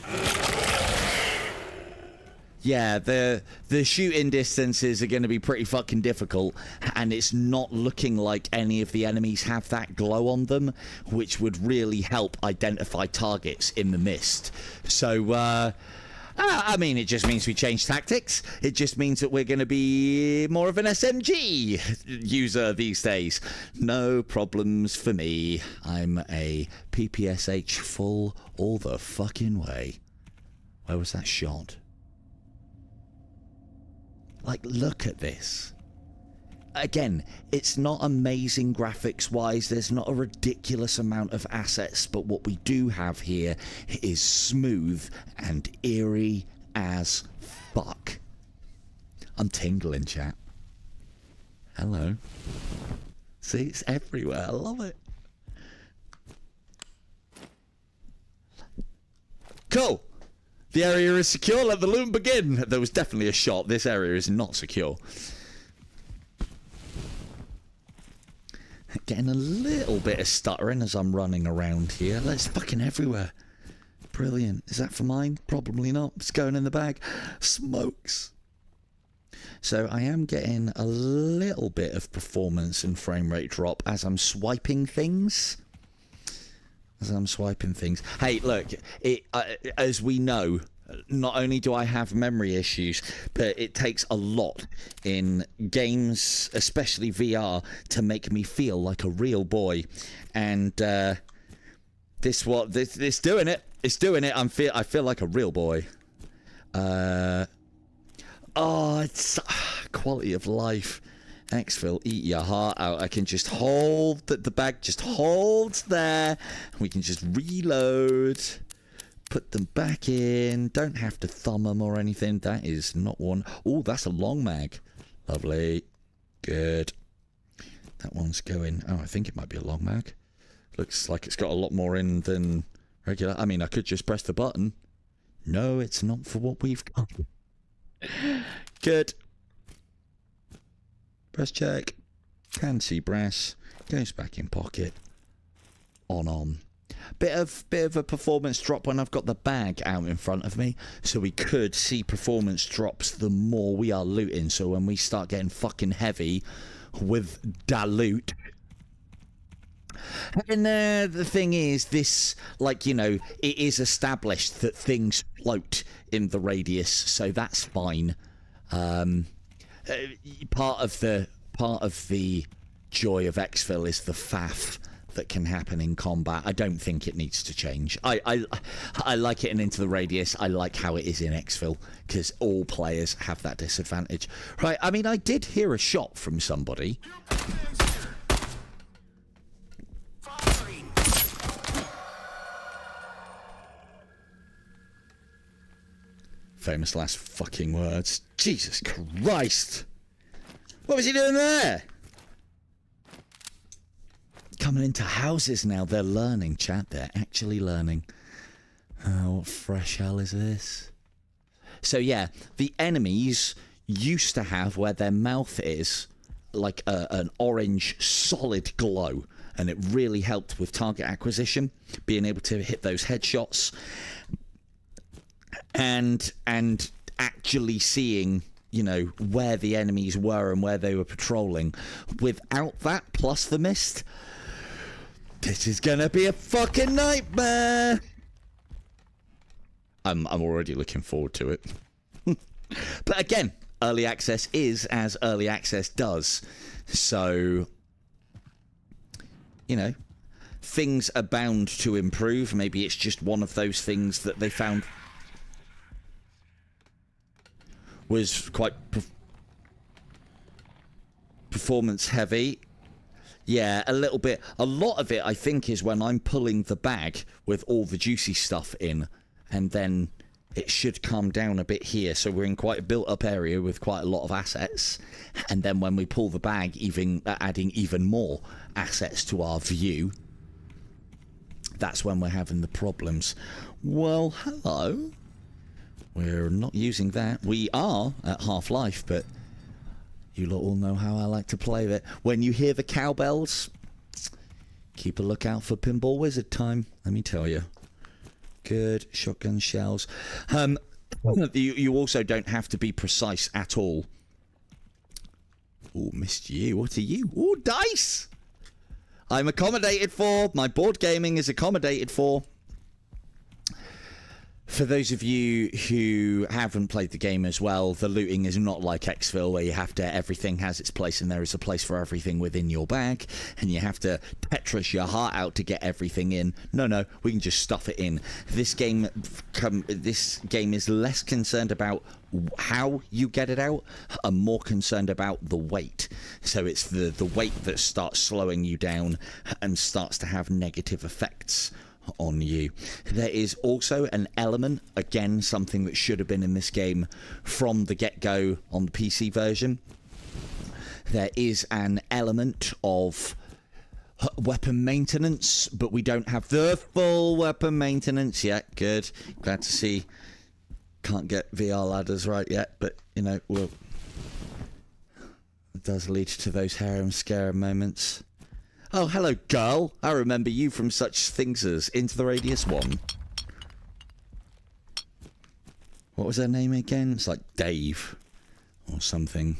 Speaker 1: Yeah, the shooting distances are going to be pretty fucking difficult, and it's not looking like any of the enemies have that glow on them, which would really help identify targets in the mist. So, I mean, it just means we change tactics. It just means that we're going to be more of an SMG user these days. No problems for me. I'm a PPSH full all the fucking way. Where was that shot? Like, look at this. Again, it's not amazing graphics-wise. There's not a ridiculous amount of assets, but what we do have here is smooth and eerie as fuck. I'm tingling, chat. Hello. See, it's everywhere. I love it. Cool. The area is secure. Let the loot begin. There was definitely a shot. This area is not secure. Getting a little bit of stuttering as I'm running around here. It's fucking everywhere. Brilliant. Is that for mine? Probably not. It's going in the bag. Smokes. So I am getting a little bit of performance and frame rate drop as I'm swiping things. Hey, look, as we know, not only do I have memory issues, but it takes a lot in games, especially VR, to make me feel like a real boy. And this doing it. It's doing it. I feel like a real boy. It's quality of life. X.t.a.l.k.e.r, eat your heart out. I can just hold the bag, just holds there. We can just reload, put them back in. Don't have to thumb them or anything. That is not one. Oh, that's a long mag. Lovely. Good. That one's going. Oh, I think it might be a long mag. Looks like it's got a lot more in than regular. I mean, I could just press the button. No, it's not for what we've got. Good. Press check. Can see brass. Goes back in pocket. On. Bit of a performance drop when I've got the bag out in front of me. So we could see performance drops the more we are looting. So when we start getting fucking heavy with da loot. And the thing is, this, like, you know, it is established that things float in the radius. So that's fine. Part of the joy of X.t.a.l.k.e.r is the faff that can happen in combat. I don't think it needs to change. I like it in Into the Radius. I like how it is in X.t.a.l.k.e.r because all players have that disadvantage. Right, I mean, I did hear a shot from somebody. Famous last fucking words. Jesus Christ. What was he doing there? coming into houses now. They're learning, chat. They're actually learning. What fresh hell is this? So yeah, the enemies used to have where their mouth is like an orange solid glow, and it really helped with target acquisition, being able to hit those headshots and actually seeing, you know, where the enemies were and where they were patrolling. Without that, plus the mist, this is gonna be a fucking nightmare. I'm already looking forward to it. But again, early access is as early access does. So, you know, things are bound to improve. Maybe it's just one of those things that they found was quite performance heavy. Yeah, a little bit. A lot of it, I think, is when I'm pulling the bag with all the juicy stuff in, and then it should calm down a bit here. So we're in quite a built-up area with quite a lot of assets, and then when we pull the bag, even adding even more assets to our view, that's when we're having the problems. Well, hello. We're not using that. We are at Half-Life, but you lot all know how I like to play it. When you hear the cowbells, keep a lookout for Pinball Wizard time, let me tell you. Good shotgun shells. You also don't have to be precise at all. Oh, missed you. What are you? Oh, dice! I'm accommodated for. My board gaming is accommodated for. For those of you who haven't played the game as well, the looting is not like X.F.I.L., where you have to, everything has its place and there is a place for everything within your bag, and you have to Tetris your heart out to get everything in. No, we can just stuff it in. This game is less concerned about how you get it out and more concerned about the weight. So it's the weight that starts slowing you down and starts to have negative effects on you. There is also an element, again, something that should have been in this game from the get-go on the PC version. There is an element of weapon maintenance, but we don't have the full weapon maintenance yet. Good. Glad to see. Can't get VR ladders right yet, but, you know, it does lead to those harem scare moments. Oh, hello, girl. I remember you from such things as Into the Radius 1. What was her name again? It's like Dave or something.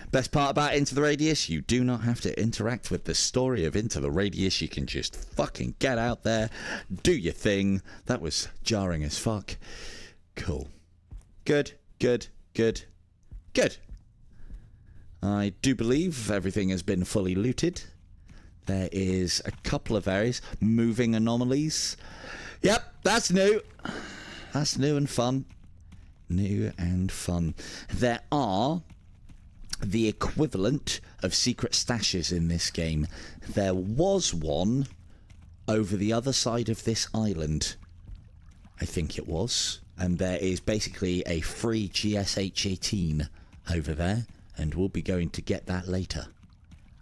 Speaker 1: Best part about Into the Radius, you do not have to interact with the story of Into the Radius. You can just fucking get out there, do your thing. That was jarring as fuck. Cool. Good. I do believe everything has been fully looted. There is a couple of areas. Moving anomalies. Yep, that's new. That's new and fun. New and fun. There are the equivalent of secret stashes in this game. There was one over the other side of this island, I think it was. And there is basically a free GSH-18 over there. And we'll be going to get that later.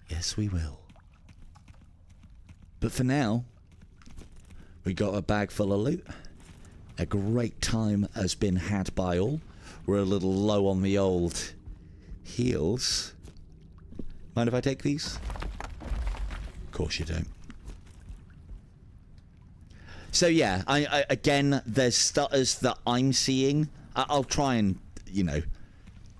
Speaker 1: Yes, we will. But for now, we got a bag full of loot. A great time has been had by all. We're a little low on the old heals. Mind if I take these? Of course you don't. So yeah, I again, there's stutters that I'm seeing. I'll try and, you know,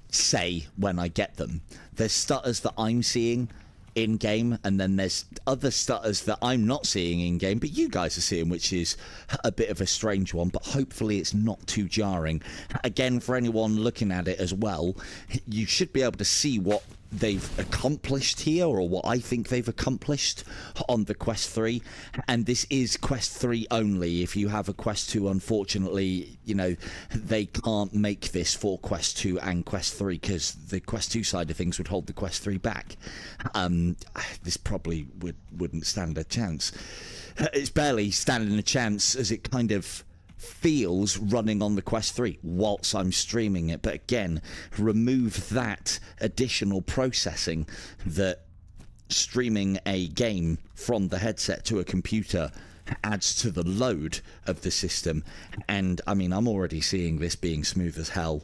Speaker 1: say when I get them. There's stutters that I'm seeing in-game, and then there's other stutters that I'm not seeing in-game, but you guys are seeing, which is a bit of a strange one, but hopefully it's not too jarring. Again, for anyone looking at it as well, you should be able to see what they've accomplished here, or what I think they've accomplished on the Quest 3, and this is Quest 3 only. If you have a Quest 2, unfortunately, you know, they can't make this for Quest 2 and Quest 3, because the Quest 2 side of things would hold the Quest 3 back. This probably wouldn't stand a chance. It's barely standing a chance, as it kind of feels running on the Quest 3 whilst I'm streaming it. But again, remove that additional processing that streaming a game from the headset to a computer adds to the load of the system. And I mean, I'm already seeing this being smooth as hell,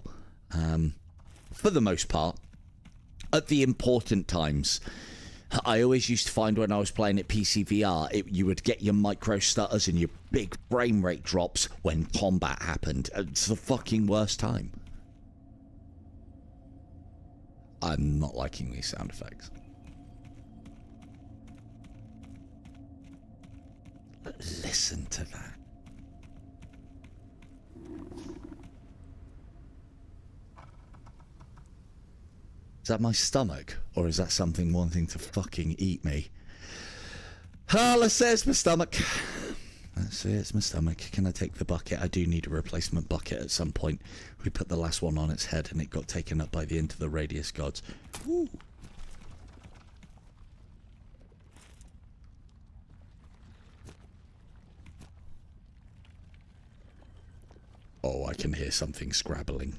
Speaker 1: for the most part. At the important times, I always used to find when I was playing at PC VR, you would get your micro stutters and your big frame rate drops when combat happened. It's the fucking worst time. I'm not liking these sound effects. Listen to that. Is that my stomach? Or is that something wanting to fucking eat me? Oh, let's say it's my stomach. Let's say it's my stomach. Can I take the bucket? I do need a replacement bucket at some point. We put the last one on its head and it got taken up by the Into the Radius gods. Woo. Oh, I can hear something scrabbling.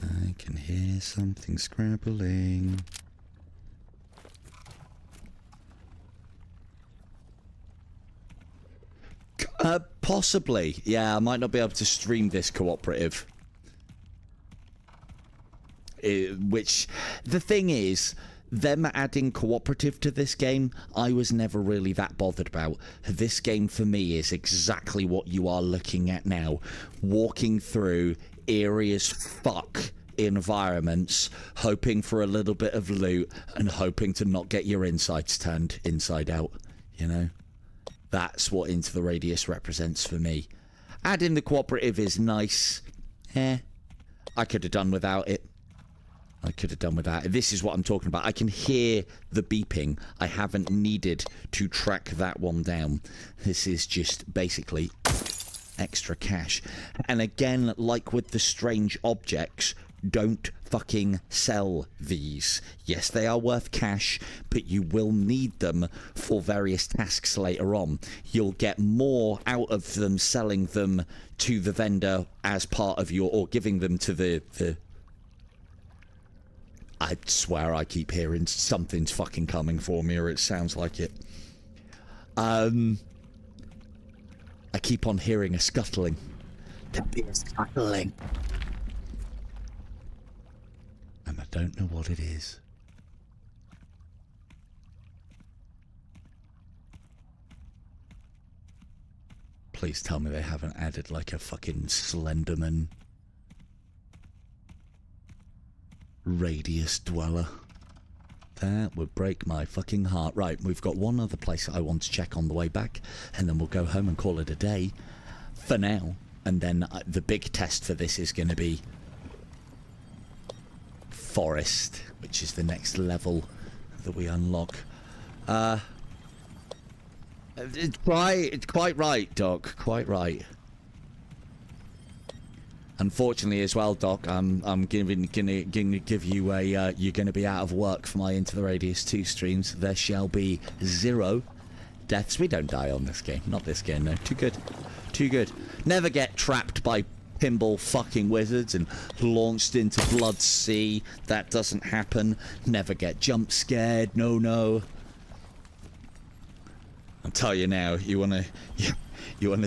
Speaker 1: I can hear something scrabbling. Possibly. Yeah, I might not be able to stream this cooperative. Which, the thing is, them adding cooperative to this game, I was never really that bothered about. This game for me is exactly what you are looking at now. Walking through eerie as fuck environments, hoping for a little bit of loot and hoping to not get your insides turned inside out, you know? That's what Into the Radius represents for me. Adding the cooperative is nice. I could have done without it. I could have done without it. This is what I'm talking about. I can hear the beeping. I haven't needed to track that one down. This is just basically extra cash. And again, like with the strange objects, don't fucking sell these. Yes, they are worth cash, but you will need them for various tasks later on. You'll get more out of them selling them to the vendor as part of your, or giving them to the I swear I keep hearing something's fucking coming for me, or it sounds like it. I keep on hearing a scuttling. There be a scuttling. And I don't know what it is. Please tell me they haven't added like a fucking Slenderman radius dweller. That would break my fucking heart. Right, we've got one other place I want to check on the way back, and then we'll go home and call it a day for now. And then the big test for this is going to be forest, which is the next level that we unlock. It's quite right, Doc. Quite right. Unfortunately, as well, Doc, I'm gonna give you a you're gonna be out of work for my Into the Radius 2 streams. There shall be 0 deaths. We don't die on this game. Not this game, no. Too good. Too good. Never get trapped by pinball fucking wizards and launched into Blood Sea. That doesn't happen. Never get jump scared. No, no. I'll tell you now, you wanna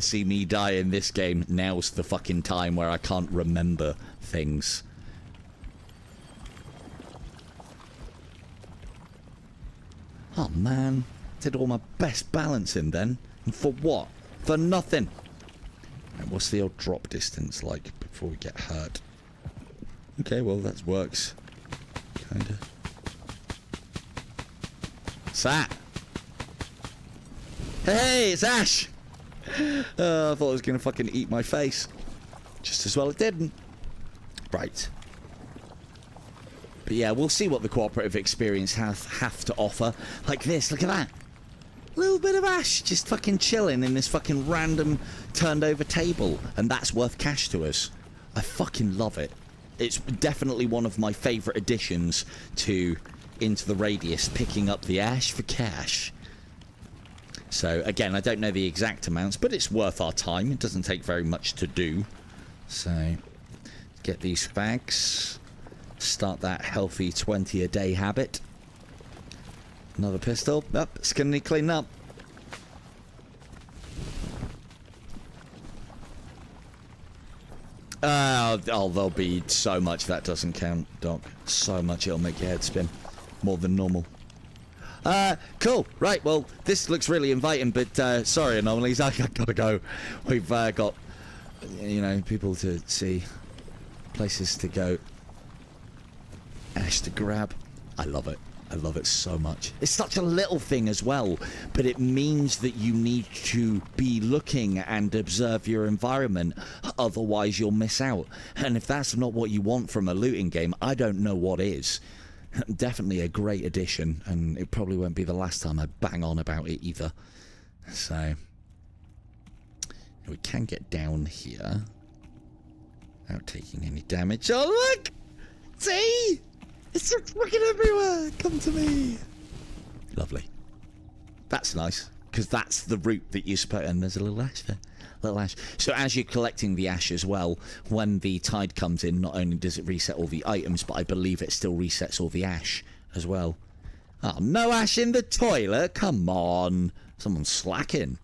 Speaker 1: see me die in this game, now's the fucking time where I can't remember things. Oh man, did all my best balancing then, and for what? For nothing. And what's the old drop distance like before we get hurt? Okay, well that works. Kinda. What's that? Hey, it's Ash! I thought it was going to fucking eat my face. Just as well it didn't. Right. But yeah, we'll see what the cooperative experience have to offer. Like this, look at that. Little bit of Ash just fucking chilling in this fucking random turned over table. And that's worth cash to us. I fucking love it. It's definitely one of my favourite additions to Into the Radius, picking up the Ash for cash. So, again, I don't know the exact amounts, but it's worth our time. It doesn't take very much to do. So, get these fags. Start that healthy 20 a day habit. Another pistol. Up, it's gonna need cleaning up. Oh, there'll be so much that doesn't count, Doc. So much it'll make your head spin. More than normal. Cool. Right, well, this looks really inviting, but, sorry, Anomalies, I gotta go. We've, got, you know, people to see, places to go, ash to grab. I love it. I love it so much. It's such a little thing as well, but it means that you need to be looking and observe your environment, otherwise you'll miss out. And if that's not what you want from a looting game, I don't know what is. Definitely a great addition, and it probably won't be the last time I bang on about it either. So, we can get down here without taking any damage. Oh, look! See? It's just fucking everywhere! Come to me! Lovely. That's nice, because that's the route that you're supposed... And there's a little ash there. Little ash. So as you're collecting the ash as well, when the tide comes in, not only does it reset all the items, but I believe it still resets all the ash as well. Oh, no ash in the toilet? Come on. Someone's slacking.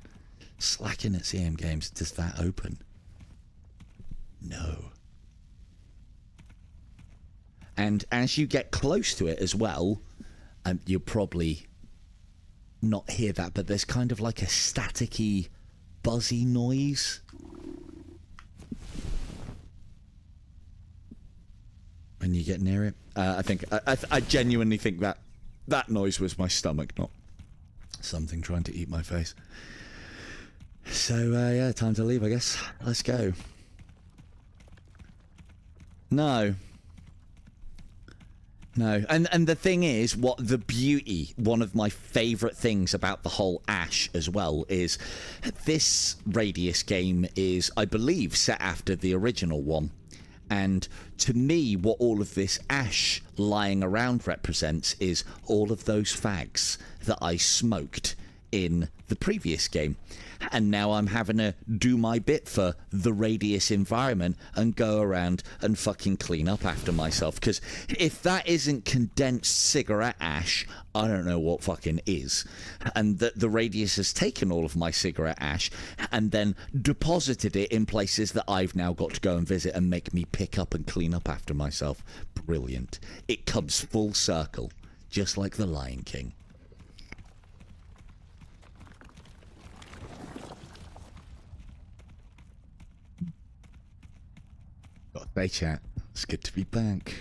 Speaker 1: Slacking at CM Games. Does that open? No. And as you get close to it as well, you'll probably not hear that, but there's kind of like a staticky, buzzy noise. When you get near it. I genuinely think that noise was my stomach, not something trying to eat my face. So, yeah, time to leave, I guess. Let's go. No. No, and the thing is, what the beauty, one of my favourite things about the whole Ash as well, is this Radius game is, I believe, set after the original one. And to me, what all of this ash lying around represents is all of those fags that I smoked in the previous game. And now I'm having to do my bit for the Radius environment and go around and fucking clean up after myself. Because if that isn't condensed cigarette ash, I don't know what fucking is. And the Radius has taken all of my cigarette ash and then deposited it in places that I've now got to go and visit and make me pick up and clean up after myself. Brilliant. It comes full circle, just like the Lion King. Hey chat, it's good to be back.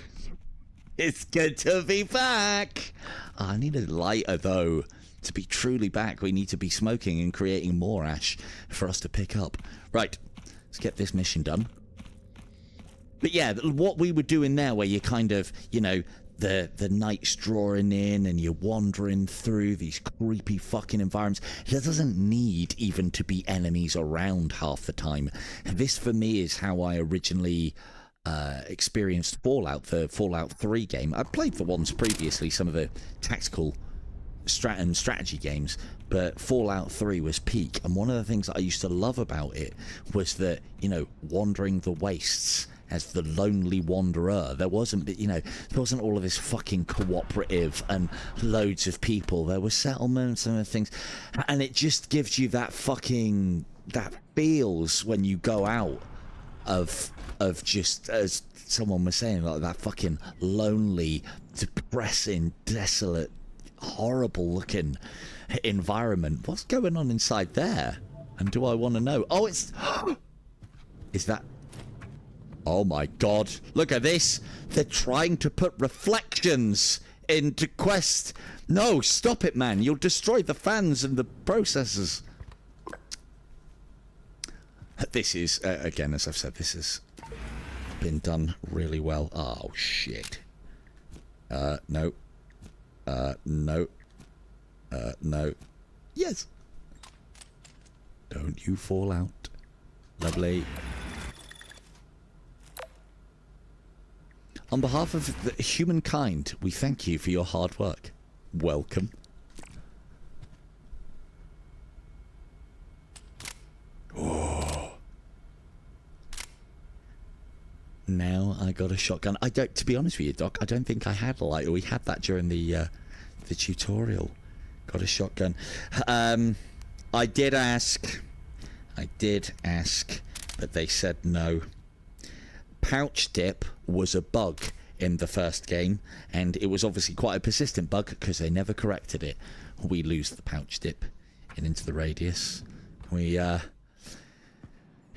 Speaker 1: It's good to be back. Oh, I need a lighter though. To be truly back, we need to be smoking and creating more ash for us to pick up. Right, let's get this mission done. But yeah, what we were doing there, where you kind of, you know, the night's drawing in and you're wandering through these creepy fucking environments. There doesn't need even to be enemies around half the time. This for me is how I originally experienced Fallout, the Fallout 3 game. I played the ones previously, some of the tactical strategy games, but Fallout 3 was peak. And one of the things that I used to love about it was that, you know, wandering the wastes as the lonely wanderer. There wasn't, you know, there wasn't all of this fucking cooperative and loads of people. There were settlements and things, and it just gives you that fucking, that feels when you go out of just, as someone was saying, like that fucking lonely, depressing, desolate, horrible looking environment. What's going on inside there? And do I want to know? Oh, it's is that, oh my god, look at this. They're trying to put reflections into Quest. No, stop it, man. You'll destroy the fans and the processors. This is, again, as I've said, this has been done really well. Oh, shit. No. No. No. Yes. Don't you fall out. Lovely. On behalf of the humankind, we thank you for your hard work. Welcome. Oh. Now I got a shotgun. I don't, to be honest with you, Doc, I don't think I had a lighter. We had that during the the tutorial. Got a shotgun. I did ask, but they said no. Pouch dip was a bug in the first game, and it was obviously quite a persistent bug because they never corrected it. We lose the pouch dip into the radius.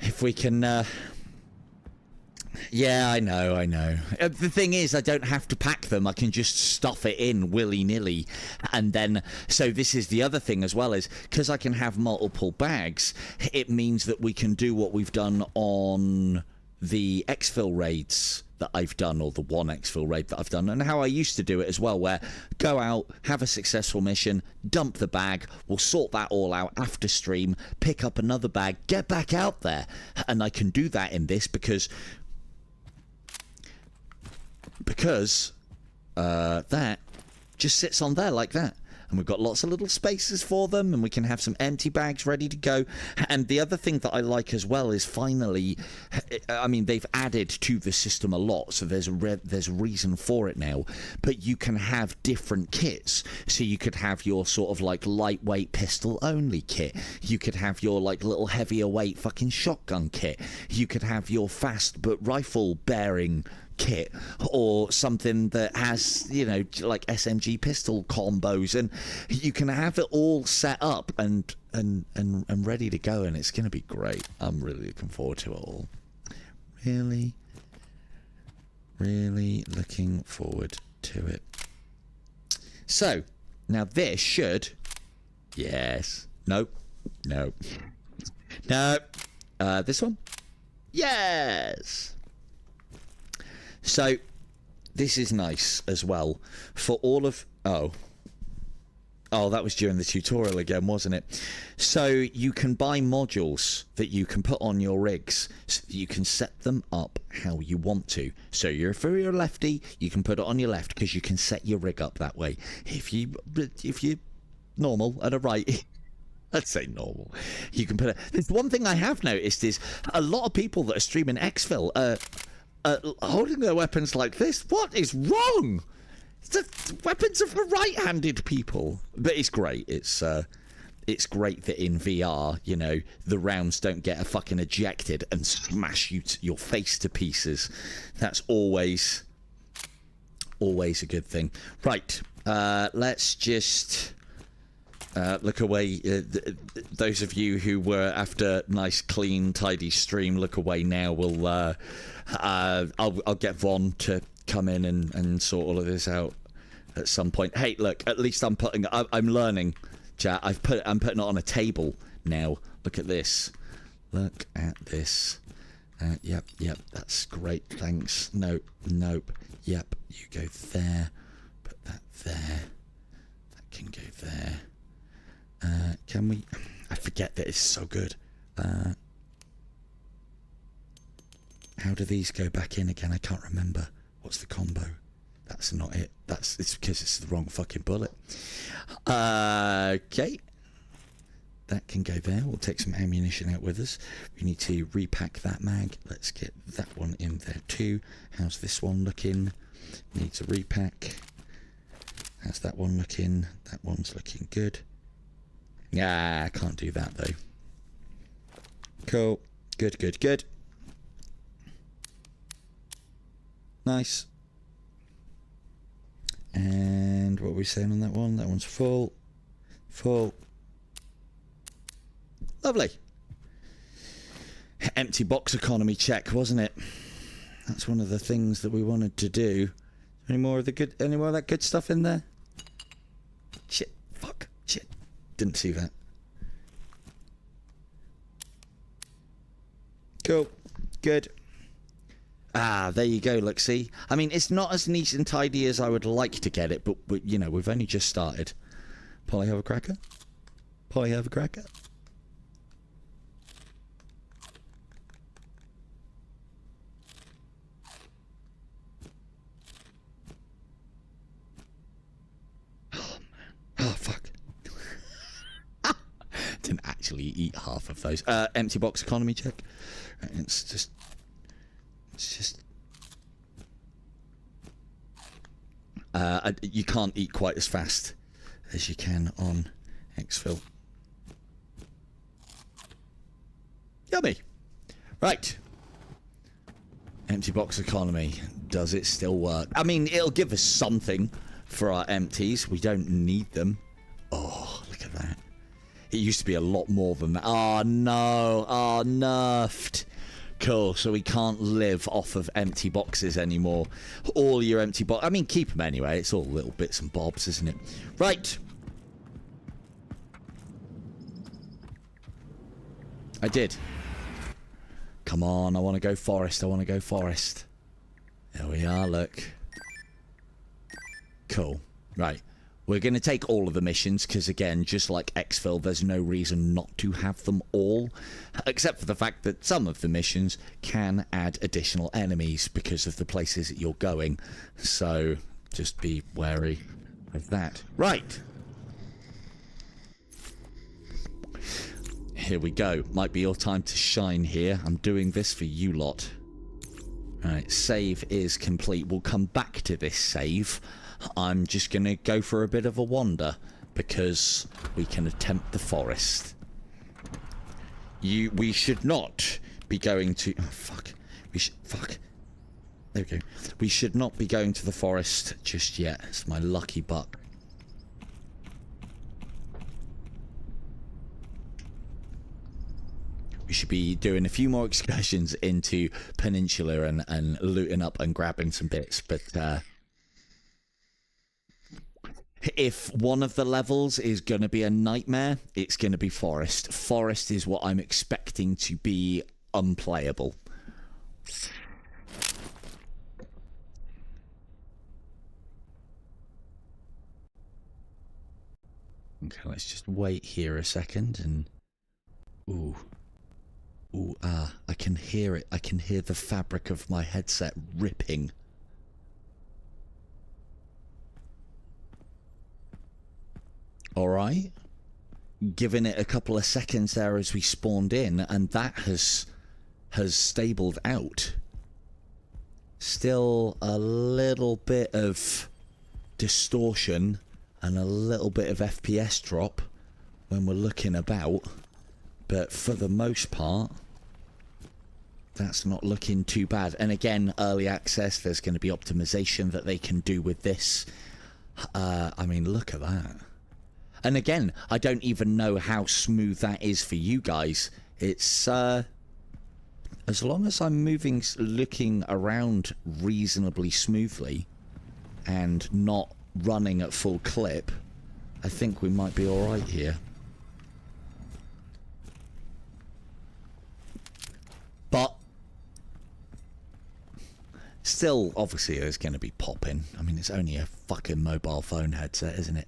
Speaker 1: If we can, yeah, I know. The thing is, I don't have to pack them. I can just stuff it in willy-nilly. And then, so this is the other thing as well, is because I can have multiple bags, it means that we can do what we've done on the exfil raids that I've done, or the one exfil raid that I've done, and how I used to do it as well, where go out, have a successful mission, dump the bag, we'll sort that all out after stream, pick up another bag, get back out there. And I can do that in this because that just sits on there like that. And we've got lots of little spaces for them, and we can have some empty bags ready to go. And the other thing that I like as well is finally, I mean, they've added to the system a lot, so there's a reason for it now. But you can have different kits. So you could have your sort of like lightweight pistol only kit. You could have your like little heavier weight fucking shotgun kit. You could have your fast but rifle bearing kit, or something that has, you know, like SMG pistol combos, and you can have it all set up and ready to go, and it's going to be great. I'm really looking forward to it all. Really looking forward to it. So now this should, yes, nope, this one, yes. So this is nice as well for all of, oh, that was during the tutorial again, wasn't it? So you can buy modules that you can put on your rigs, so that you can set them up how you want to. So if you're a lefty, you can put it on your left because you can set your rig up that way. If you're normal and a right, let's say normal, you can put it. There's one thing I have noticed is a lot of people that are streaming exfil holding their weapons like this. What is wrong? The weapons are for right-handed people. But it's great. It's great that in VR, you know, the rounds don't get fucking ejected and smash your face to pieces. That's always a good thing. Right. Let's just look away. Those of you who were after nice, clean, tidy stream, look away now. We'll I'll get Vaughn to come in and sort all of this out at some point. Hey, look, at least I'm learning, chat. I'm putting it on a table now. Look at this. Look at this. Yep, that's great. Thanks. Nope. Yep, you go there. Put that there. That can go there. Can we? I forget that it's so good. How do these go back in again? I can't remember. What's the combo? That's not it. It's because it's the wrong fucking bullet. Okay. That can go there. We'll take some ammunition out with us. We need to repack that mag. Let's get that one in there too. How's this one looking? Needs a repack. How's that one looking? That one's looking good. Yeah, I can't do that though. Cool. Good. Nice. And what are we saying on that one? That one's full. Lovely. Empty box economy check, wasn't it? That's one of the things that we wanted to do. Any more of that good stuff in there? Shit. Didn't see that. Cool. Good. There you go. Look, see? I mean, it's not as neat and tidy as I would like to get it, but you know, we've only just started. Polly have a cracker? Oh, man. Oh, fuck. Didn't actually eat half of those. Empty box economy check. It's just you can't eat quite as fast as you can on exfil. Yummy. Right. Empty box economy. Does it still work? I mean, it'll give us something for our empties. We don't need them. Oh, look at that. It used to be a lot more than that. Oh, no. Oh, nerfed. Cool. So we can't live off of empty boxes anymore. All your empty box. I mean, keep them anyway. It's all little bits and bobs, isn't it? Right. I did. Come on. I want to go forest. I want to go forest. There we are. Look. Cool. Right. We're going to take all of the missions because, again, just like exfil, there's no reason not to have them all, except for the fact that some of the missions can add additional enemies because of the places that you're going. So just be wary of that. Right. Here we go. Might be your time to shine here. I'm doing this for you lot. Right. Save is complete. We'll come back to this save. I'm just going to go for a bit of a wander because we can attempt the forest. We should not be going to... Oh, fuck. Fuck. There we go. We should not be going to the forest just yet. It's my lucky buck. We should be doing a few more excursions into Peninsula and looting up and grabbing some bits, but... if one of the levels is going to be a nightmare, it's going to be forest. Forest is what I'm expecting to be unplayable. Okay, let's just wait here a second and... Ooh. Ooh, I can hear it. I can hear the fabric of my headset ripping. Alright. Giving it a couple of seconds there as we spawned in, and that has stabled out. Still a little bit of distortion and a little bit of FPS drop when we're looking about, but for the most part that's not looking too bad. And again, early access, there's going to be optimization that they can do with this. I mean, look at that. And again, I don't even know how smooth that is for you guys. It's, as long as I'm looking around reasonably smoothly and not running at full clip, I think we might be alright here. But still, obviously, there's going to be popping. I mean, it's only a fucking mobile phone headset, isn't it?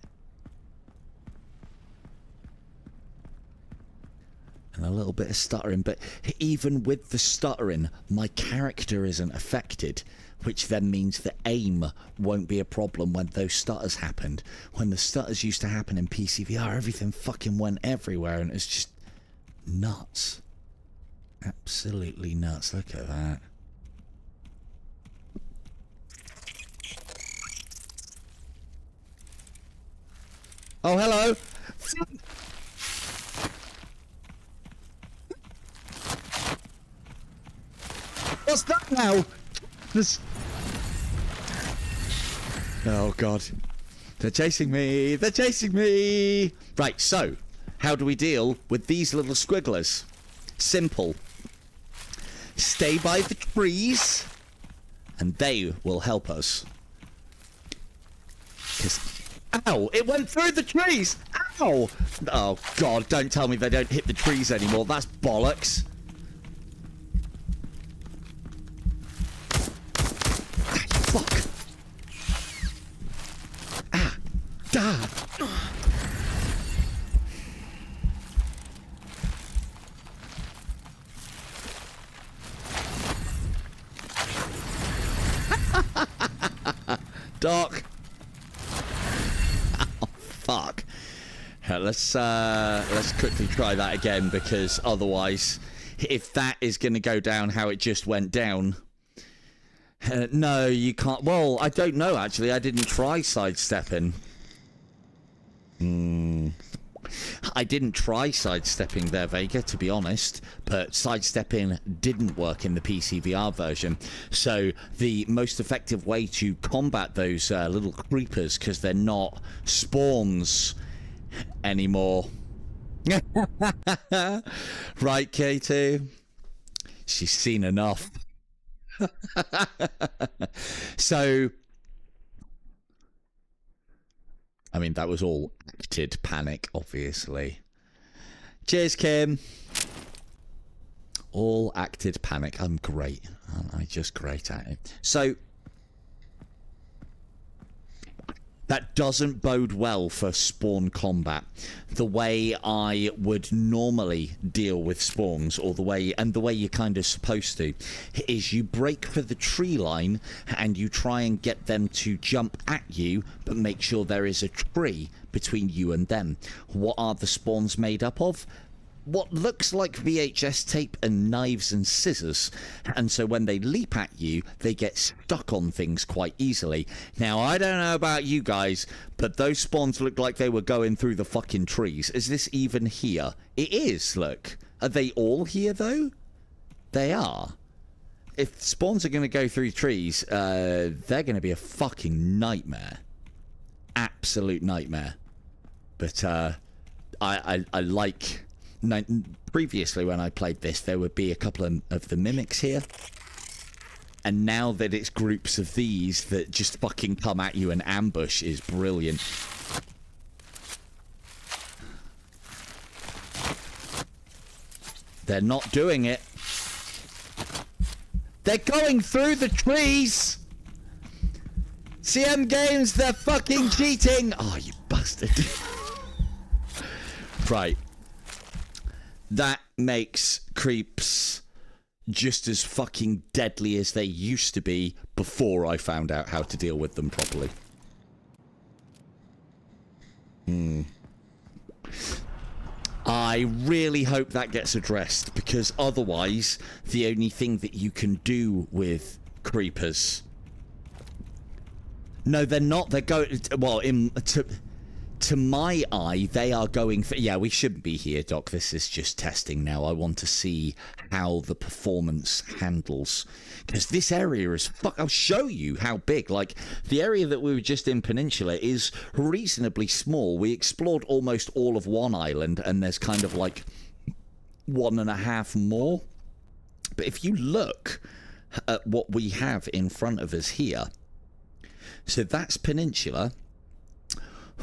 Speaker 1: And a little bit of stuttering, but even with the stuttering, my character isn't affected, which then means the aim won't be a problem when those stutters happened. When the stutters used to happen in PCVR, everything fucking went everywhere, and it's just nuts. Absolutely nuts. Look at that. Oh, hello! What's that now? This... Oh, God. They're chasing me. They're chasing me. Right, so, how do we deal with these little squigglers? Simple. Stay by the trees, and they will help us. Ow! It went through the trees! Ow! Oh, God, don't tell me they don't hit the trees anymore. That's bollocks. Fuck. Ah. Da. Doc. Oh, fuck. Let's quickly try that again, because otherwise, if that is going to go down how it just went down... no, you can't. Well, I don't know, actually. I didn't try sidestepping. I didn't try sidestepping there, Vega, to be honest, but sidestepping didn't work in the PCVR version. So the most effective way to combat those little creepers, because they're not spawns anymore. Right, K2? She's seen enough. So, I mean, that was all acted panic, obviously. Cheers, Kim. All acted panic. I'm great. I'm just great at it. So, that doesn't bode well for spawn combat. The way I would normally deal with spawns, or the way you're kind of supposed to, is you break for the tree line and you try and get them to jump at you, but make sure there is a tree between you and them. What are the spawns made up of? What looks like VHS tape and knives and scissors, and so when they leap at you, they get stuck on things quite easily. Now, I don't know about you guys, but those spawns look like they were going through the fucking trees. Is this even here? It is, look. Are they all here, though? They are. If spawns are going to go through trees, they're going to be a fucking nightmare. Absolute nightmare. But, I like... Previously, when I played this, there would be a couple of the mimics here. And now that it's groups of these that just fucking come at you and ambush is brilliant. They're not doing it. They're going through the trees! CM Games, they're fucking cheating! Oh, you bastard. Right. That makes creeps just as fucking deadly as they used to be before I found out how to deal with them properly. I really hope that gets addressed, because otherwise the only thing that you can do with creepers... No, they're not. They're going... Well, to my eye, they are going for... Yeah, we shouldn't be here, Doc. This is just testing now. I want to see how the performance handles. Because this area is... I'll show you how big. Like, the area that we were just in Peninsula is reasonably small. We explored almost all of one island, and there's kind of like 1.5 more. But if you look at what we have in front of us here... So that's Peninsula...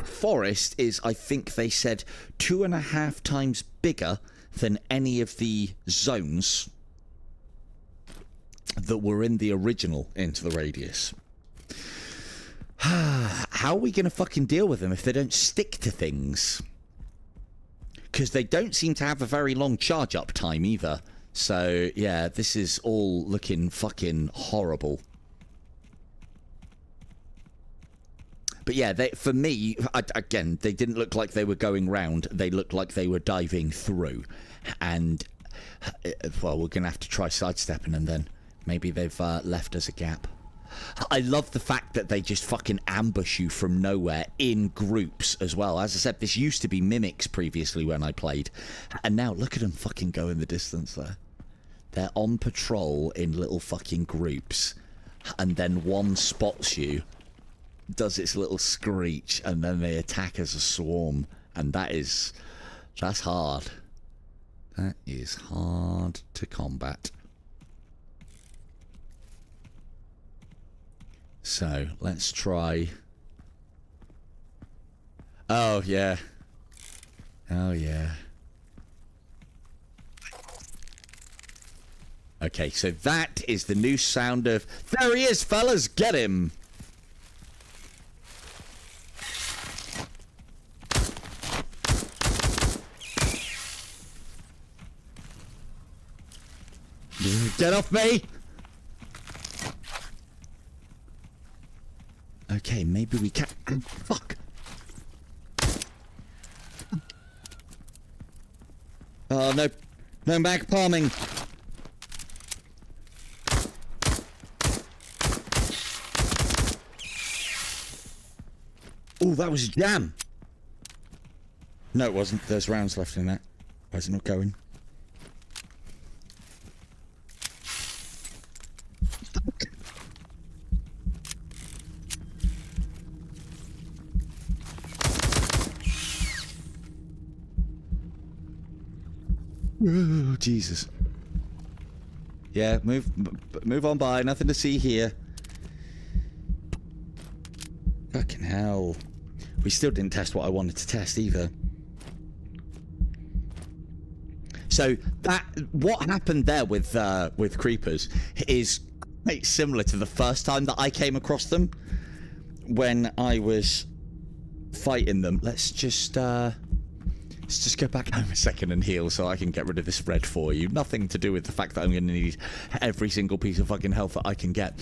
Speaker 1: Forest is, I think they said, 2.5 times bigger than any of the zones that were in the original Into the Radius. How are we going to fucking deal with them if they don't stick to things? Because they don't seem to have a very long charge up time either. So, yeah, this is all looking fucking horrible. But yeah, for me, again, they didn't look like they were going round. They looked like they were diving through. And, well, we're going to have to try sidestepping, and then maybe they've left us a gap. I love the fact that they just fucking ambush you from nowhere in groups as well. As I said, this used to be mimics previously when I played. And now look at them fucking go in the distance there. They're on patrol in little fucking groups. And then one spots you, does its little screech, and then they attack as a swarm. And that's hard. That is hard to combat. So let's try. Oh yeah. Oh yeah. Okay, so that is the new sound of... There he is, fellas! Get him! Get off me! Okay, maybe we can... Fuck! Oh, no. No back palming. Oh, that was a jam. No, it wasn't. There's rounds left in that. Why is it not going? Oh, Jesus. Yeah, move on by. Nothing to see here. Fucking hell. We still didn't test what I wanted to test either. So that what happened there with creepers is quite similar to the first time that I came across them when I was fighting them. Let's just go back home a second and heal so I can get rid of this red for you. Nothing to do with the fact that I'm going to need every single piece of fucking health that I can get.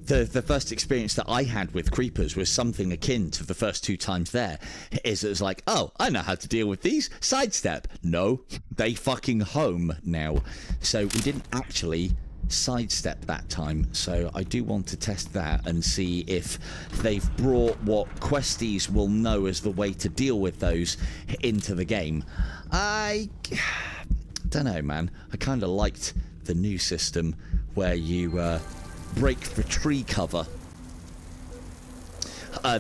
Speaker 1: The first experience that I had with creepers was something akin to the first 2 times there. It was like, oh, I know how to deal with these. Sidestep. No, they fucking home now. So we didn't actually sidestep that time. So I do want to test that and see if they've brought what questies will know as the way to deal with those into the game. I don't know, man. I kind of liked the new system where you break for tree cover.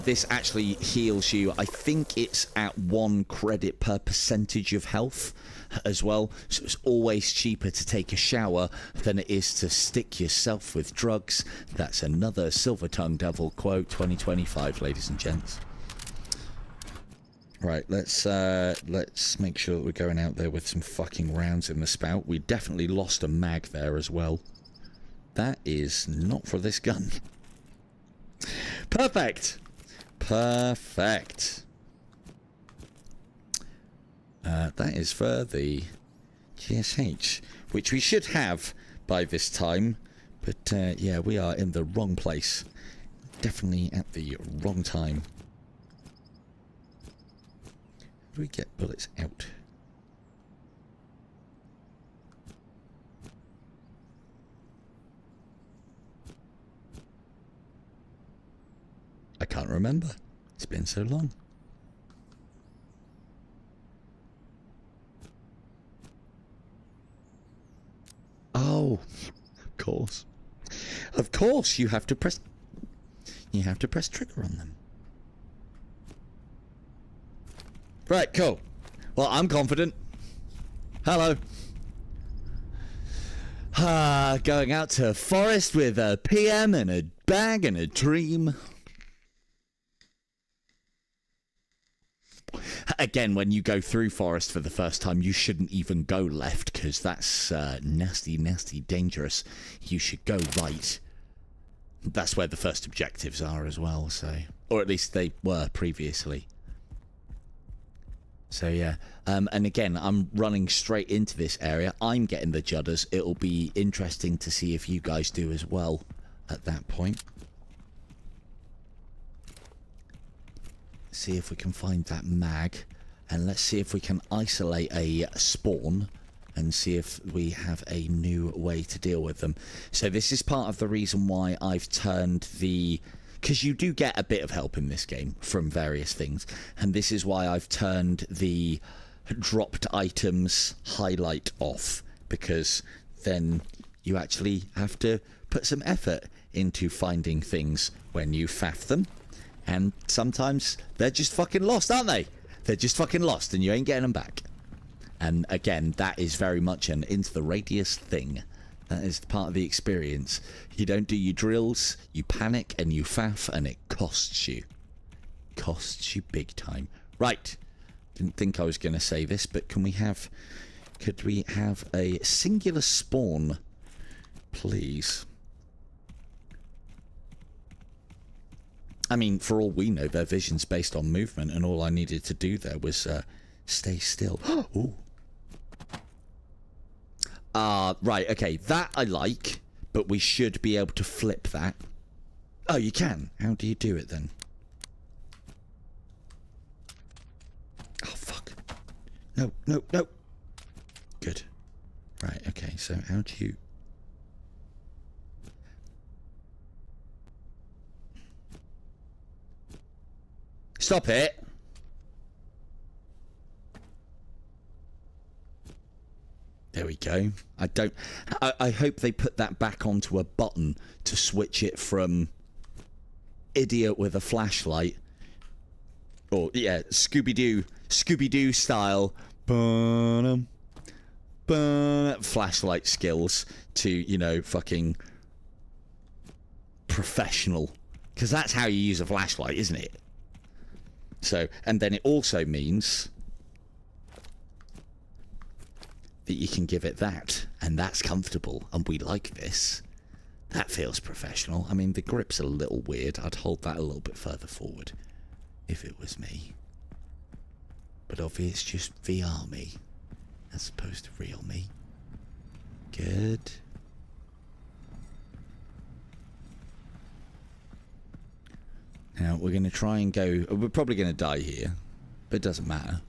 Speaker 1: This actually heals you. I think it's at 1 credit per percentage of health as well. So it's always cheaper to take a shower than it is to stick yourself with drugs. That's another Silver Tongue Devil quote 2025, ladies and gents. Right, let's make sure that we're going out there with some fucking rounds in the spout. We definitely lost a mag there as well. That is not for this gun. Perfect. Perfect. That is for the GSH, which we should have by this time. But yeah, we are in the wrong place. Definitely at the wrong time. How do we get bullets out? I can't remember. It's been so long. Oh, of course. Of course, you have to press trigger on them. Right, cool. Well, I'm confident. Hello. Going out to a forest with a PM and a bag and a dream. Again, when you go through forest for the first time, you shouldn't even go left, because that's nasty, nasty, dangerous. You should go right. That's where the first objectives are as well, so... Or at least they were previously. So yeah, and again, I'm running straight into this area. I'm getting the judders. It'll be interesting to see if you guys do as well at that point. See if we can find that mag, and let's see if we can isolate a spawn and see if we have a new way to deal with them. So this is part of the reason why I've turned the... Because you do get a bit of help in this game from various things, and this is why I've turned the dropped items highlight off, because then you actually have to put some effort into finding things when you faff them. And sometimes they're just fucking lost, aren't they? They're just fucking lost and you ain't getting them back. And again, that is very much an into the radius thing. That is part of the experience. You don't do your drills, you panic and you faff, and it costs you. Costs you big time. Right. Didn't think I was going to say this, but could we have a singular spawn, please? I mean, for all we know, their vision's based on movement, and all I needed to do there was stay still. Ooh. Right, okay, that I like, but we should be able to flip that. Oh, you can? How do you do it then? Oh, fuck. No, no, no. Good. Right, okay, so how do you... Stop it. There we go. I hope they put that back onto a button to switch it from idiot with a flashlight, or yeah, Scooby-Doo style flashlight skills to, you know, fucking professional, because that's how you use a flashlight, isn't it? So, and then it also means that you can give it that, and that's comfortable, and we like this. That feels professional. I mean, the grip's a little weird. I'd hold that a little bit further forward if it was me. But obviously it's just VR me as opposed to real me. Good. Now, we're going to try and go... We're probably going to die here, but it doesn't matter,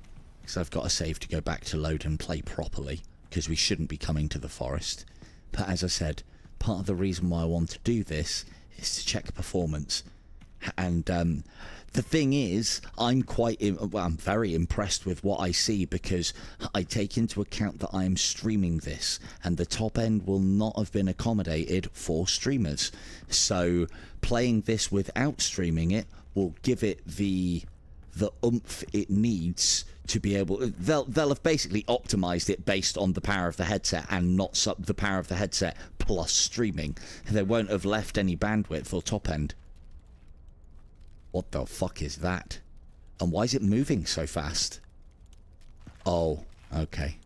Speaker 1: because I've got a save to go back to load and play properly, because we shouldn't be coming to the forest. But as I said, part of the reason why I want to do this is to check performance. And the thing is, I'm very impressed with what I see, because I take into account that I'm streaming this, and the top end will not have been accommodated for streamers. So playing this without streaming it will give it the oomph it needs to be able... They'll have basically optimized it based on the power of the headset, and not the power of the headset plus streaming. They won't have left any bandwidth for top end. What the fuck is that? And why is it moving so fast? Oh, okay.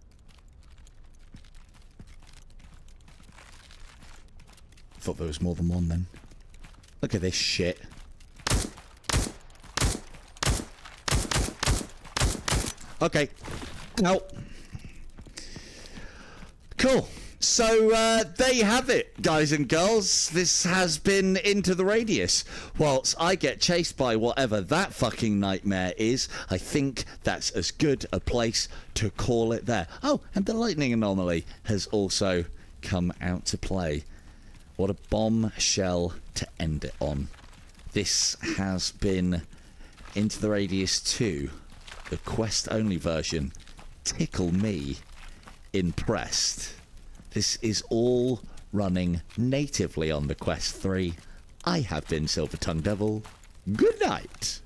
Speaker 1: Thought there was more than one then. Look at this shit. Okay. No. Cool. So, there you have it, guys and girls. This has been Into the Radius. Whilst I get chased by whatever that fucking nightmare is, I think that's as good a place to call it there. Oh, and the lightning anomaly has also come out to play. What a bombshell to end it on. This has been Into the Radius 2, the quest-only version. Tickle me impressed. This is all running natively on the Quest 3. I have been Silver Tongue Devil. Good night.